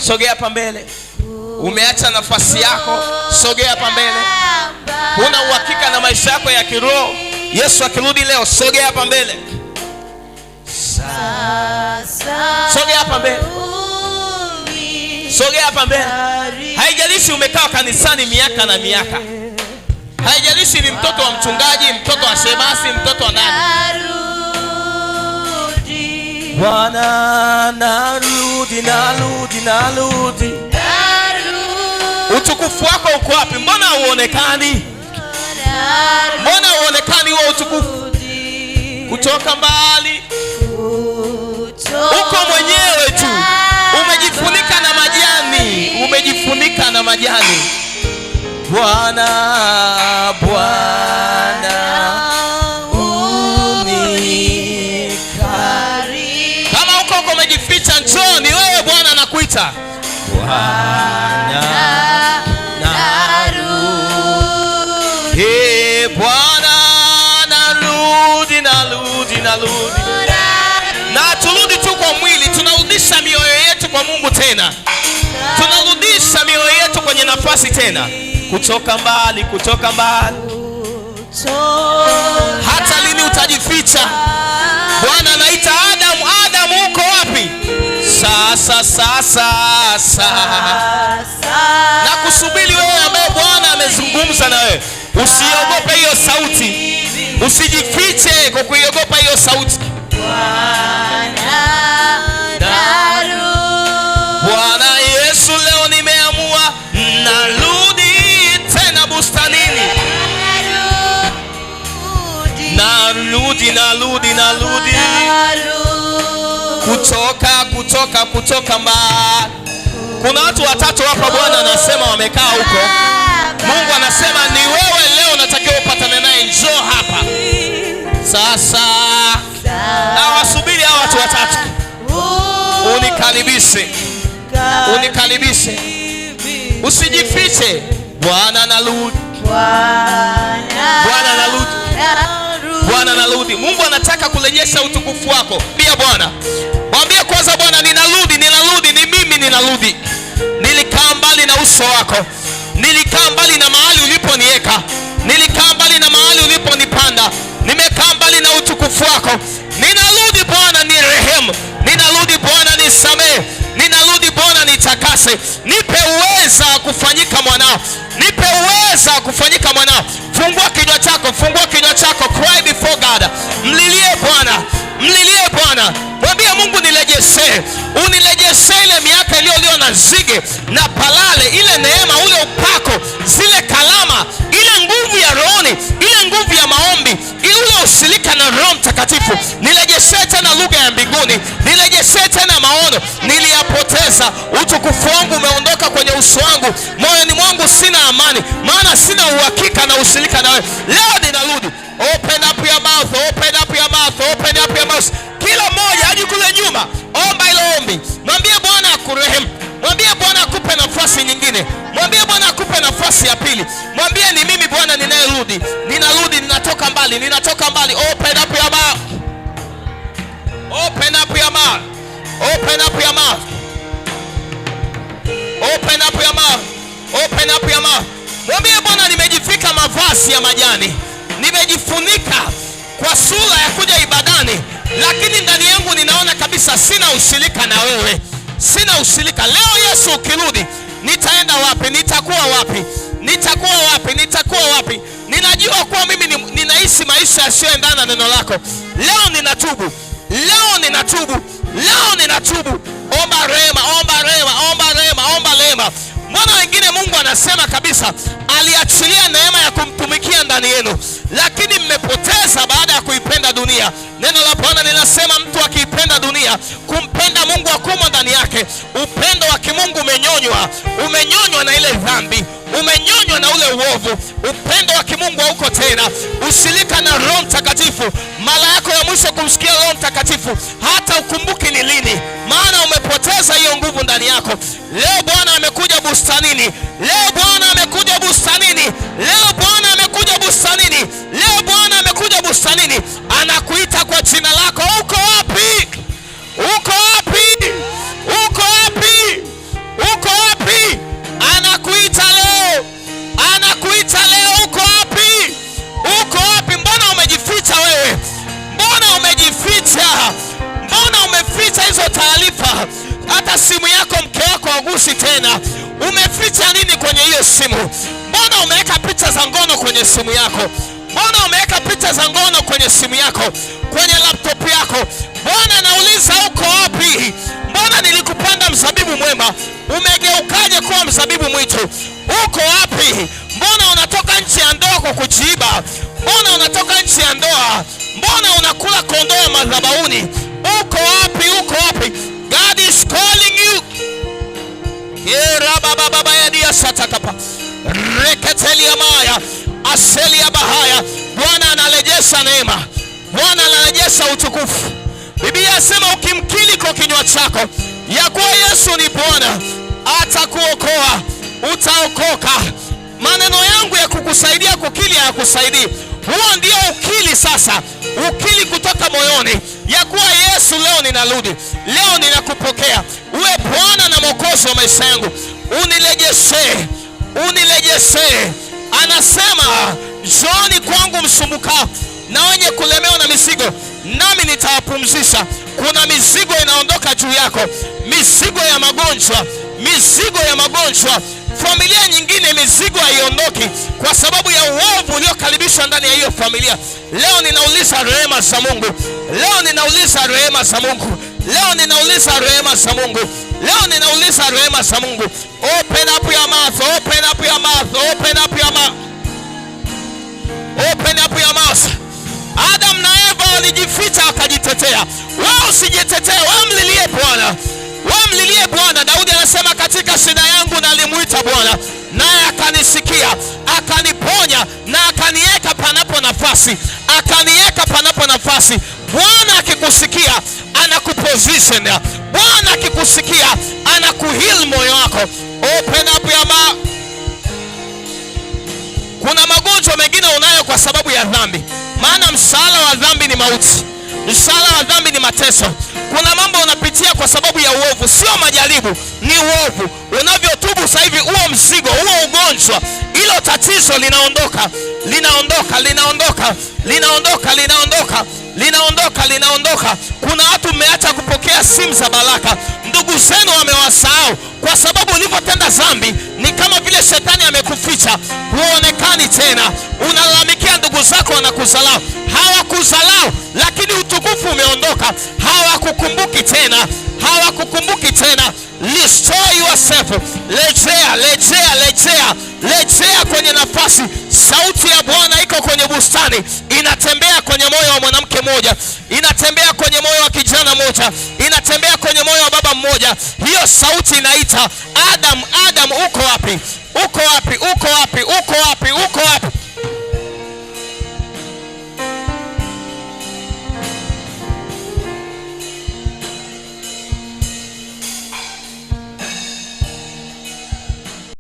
Sogea hapa mbele. Umeacha nafasi yako, sogea hapa mbele. Huna uhakika na maisha yako ya kiroho. Yesu akirudi leo, sogea hapa mbele. Sogea hapa mbele. Sogea hapa mbele. Haijalishi umekaa kanisani miaka na miaka. Haijalishi ni mtoto wa mchungaji, mtoto wa shemasi, mtoto wa nani. Bwana narudi, narudi, narudi. Utukufu wako uko wapi? Mbona huonekani? Mbona huonekani huo utukufu? Kutoka mbali. Uko mwenyewe tu. Umejifunika na majani. Umejifunika na majani. Bwana, Bwana unikari. Kama uko umejificha, njoni wewe, Bwana anakuita. Bwana narudi. Hey, Bwana narudi, narudi, narudi. Na turudi tu kwa mwili, tunarudisha mioyo yetu kwa Mungu tena. Tunarudisha mioyo yetu kwenye nafasi tena. Kutoka mbali, kutoka mbali. Hata lini utajificha? Bwana anaita Adam, Adam uko wapi? Sasa, sasa, sasa. Na kusubiri wewe ambaye Bwana amezungumza na wewe. Usiogope hiyo sauti. Usijifiche kwa kuiogopa hiyo sauti. Bwana Yesu, leo nimeamua narudi tena bustanini. Narudi, narudi, narudi. Kutoka mbali. Kuna watu watatu hapa Bwana anasema wamekaa huko. Mungu anasema ni wewe leo unatakiwa upatane naye, njoo hapa. Sasa na wasubiri hao watu watatu. Unikaribishe. Unikaribishe. Usijifiche. Bwana narudi. Bwana narudi. Bwana narudi. Mungu anataka kurejesha utukufu wako. Bia Bwana. Mwambie kwanza, Bwana ninarudi, ninarudi, ni mimi ninarudi. Nilikaa mbali na uso wako. Nilikaa mbali na mahali uliponiweka. Nilikaa mbali na mahali uliponipanda. Nimekaa mbali na utukufu wako. Ninarudi Bwana, ni rehemu. Ninarudi Bwana, nisamehe. Ninarudi Bwana, nitakase. Nipe uweza kufanyika mwanao. Nipe uweza kufanyika mwanao. Fungua kinywa chako, fungua kinywa chako. Cry before God. Mlilie Bwana. Mlilie Bwana. Mwambie Mungu, nirejeshe. Unirejeshe ile miaka iliyoliwa na nzige na palale, ile neema, ule upako, zile kalama, ile nguvu ya rohoni, ile nguvu ya maombi, ule ushirika na Roho Mtakatifu. Nirejeshe tena lugha ya mbinguni. Nirejeshe tena maono. Niliyapoteza. Utukufu wangu umeondoka kwenye uso wangu. Moyoni mwangu sina amani, maana sina uhakika na ushirika na wewe. Leo ninarudi. Open up your mouth, open up your mouth, open up your mouth. Kila mmoja hadi kule nyuma, omba ile ombi. Mwambie Bwana akurehemu. Mwambie Bwana akupe nafasi nyingine. Mwambie Bwana akupe nafasi ya pili. Mwambie ni mimi Bwana ninayerudi. Ninarudi, ninatoka mbali, ninatoka mbali. Open up your mouth. Open up your mouth. Open up your mouth. Open up your mouth. Open up your mouth. Mwambie Bwana, nimejifika mavazi ya majani. Nimejifunika kwa sura ya kuja ibadani, lakini ndani yangu ninaona kabisa sina ushirika na wewe. sina ushirika. Leo Yesu ukirudi, nitaenda wapi? Nitakuwa wapi? Nitakuwa wapi? Nitakuwa wapi? Ninajua kuwa mimi ninaishi maisha yasiyoendana na neno lako. Leo ninatubu, leo ninatubu, leo ninatubu. Omba rehema, omba rehema, omba rehema, omba rehema. Mbona wengine Mungu anasema kabisa aliachilia neema ya kumtumikia ndani yenu, lakini mmepoteza baada ya kuipenda dunia. Neno la Bwana linasema mtu akiipenda dunia, kumpenda Mungu hakumo ndani yake. Upendo wa kimungu umenyonywa na ile dhambi, umenyonywa na ule uovu. Upendo wa kimungu hauko tena. Ushirika na Roho Mtakatifu, mara yako ya mwisho kumsikia Roho Mtakatifu hata ukumbuki ni lini, maana umepoteza hiyo nguvu ndani yako. Leo Bwana amekuja bustanini, leo Bwana amekuja bustanini, leo Bwana amekuja bustanini, leo Bwana amekuja bustanini. Anakuita kwa jina lako. Uko wapi? Uko wapi? Uko wapi? Uko wapi? Anakuita leo, anakuita leo. Uko wapi? Uko wapi? Mbona umejificha wewe? Mbona umejificha? Mbona umeficha hizo taarifa? Hata simu yako mke wako hagusi tena. Umeficha nini kwenye hiyo simu? Mbona umeweka picha za ngono kwenye simu yako? Mbona umeweka picha za ngono kwenye simu yako, kwenye laptop yako? Bwana anauliza uko wapi? Mbona nilikupanda mzabibu mwema, umegeukaje kuwa mzabibu mwitu? Uko wapi? Mbona unatoka nchi ya ndoa kwa kujiiba? Mbona unatoka nchi ya ndoa? Mbona unakula kondoo ya madhabahuni? Uko wapi? Uko wapi? God is calling you. Baba ya dia satakapa reketelia maya aselia bahaya. Bwana anarejesha neema, Bwana anarejesha utukufu. Biblia inasema ukimkiri kwa kinywa chako ya kuwa Yesu ni Bwana, atakuokoa, utaokoka. Maneno yangu ya kukusaidia kukiri hayakusaidii. Huo ndio ukiri sasa, ukiri kutoka moyoni ya kuwa Yesu, leo ninarudi, leo ninakupokea uwe Bwana na Mwokozi wa maisha yangu. Unirejeshe, unirejeshe. Anasema njooni kwangu msumbukao na wenye kulemewa na mizigo, nami nitawapumzisha. Kuna mizigo inaondoka juu yako, mizigo ya magonjwa, mizigo ya magonjwa. Familia nyingine mizigo haiondoki kwa sababu ya uovu uliokaribishwa ndani ya hiyo familia. Leo ninauliza rehema za Mungu, leo ninauliza rehema za Mungu, leo ninauliza rehema za Mungu, leo ninauliza rehema za Mungu. Open up your mouth, open up your mouth, open up your mouth, open up your mouth. Adam na Eva walijificha wakajitetea. Wewe usijitetee, wewe mlilie Bwana, wewe mlilie Bwana. Daudi anasema katika shida yangu nalimuita Bwana, naye akanisikia, akaniponya na akaniweka panapo nafasi, akaniweka panapo nafasi. Bwana akikusikia anakuposition, Bwana akikusikia anakuheal moyo wako. Open up your mouth. Kuna magonjwa mengine unayo kwa sababu ya dhambi, maana mshahara wa dhambi ni mauti, mshahara wa dhambi ni mateso. Kuna mambo unapitia kwa sababu ya uovu, sio majaribu, ni uovu. Unavyotubu sasa hivi, huo mzigo, huo ugonjwa, hilo tatizo linaondoka, linaondoka, linaondoka, linaondoka, linaondoka, linaondoka, linaondoka. Kuna watu mmeacha kupokea simu za baraka, ndugu zenu wamewasahau kwa sababu ulivyotenda dhambi. Ni kama vile shetani amekuficha, huonekani tena. Unalalamikia ndugu zako wanakuzalau, hawakuzalau lakini utukufu umeondoka, hawakukumbuki tena, hawakukumbuki tena. Restore yourself. Rejea, rejea, rejea, rejea kwenye nafasi. Sauti ya Bwana iko kwenye bustani, inatembea kwenye moyo wa mwanamke mmoja, inatembea kwenye moyo wa kijana mmoja, inatembea kwenye moyo wa baba mmoja. Hiyo sauti inaita Adam, Adam, uko wapi? Uko wapi? Uko wapi? Uko wapi? Uko wapi?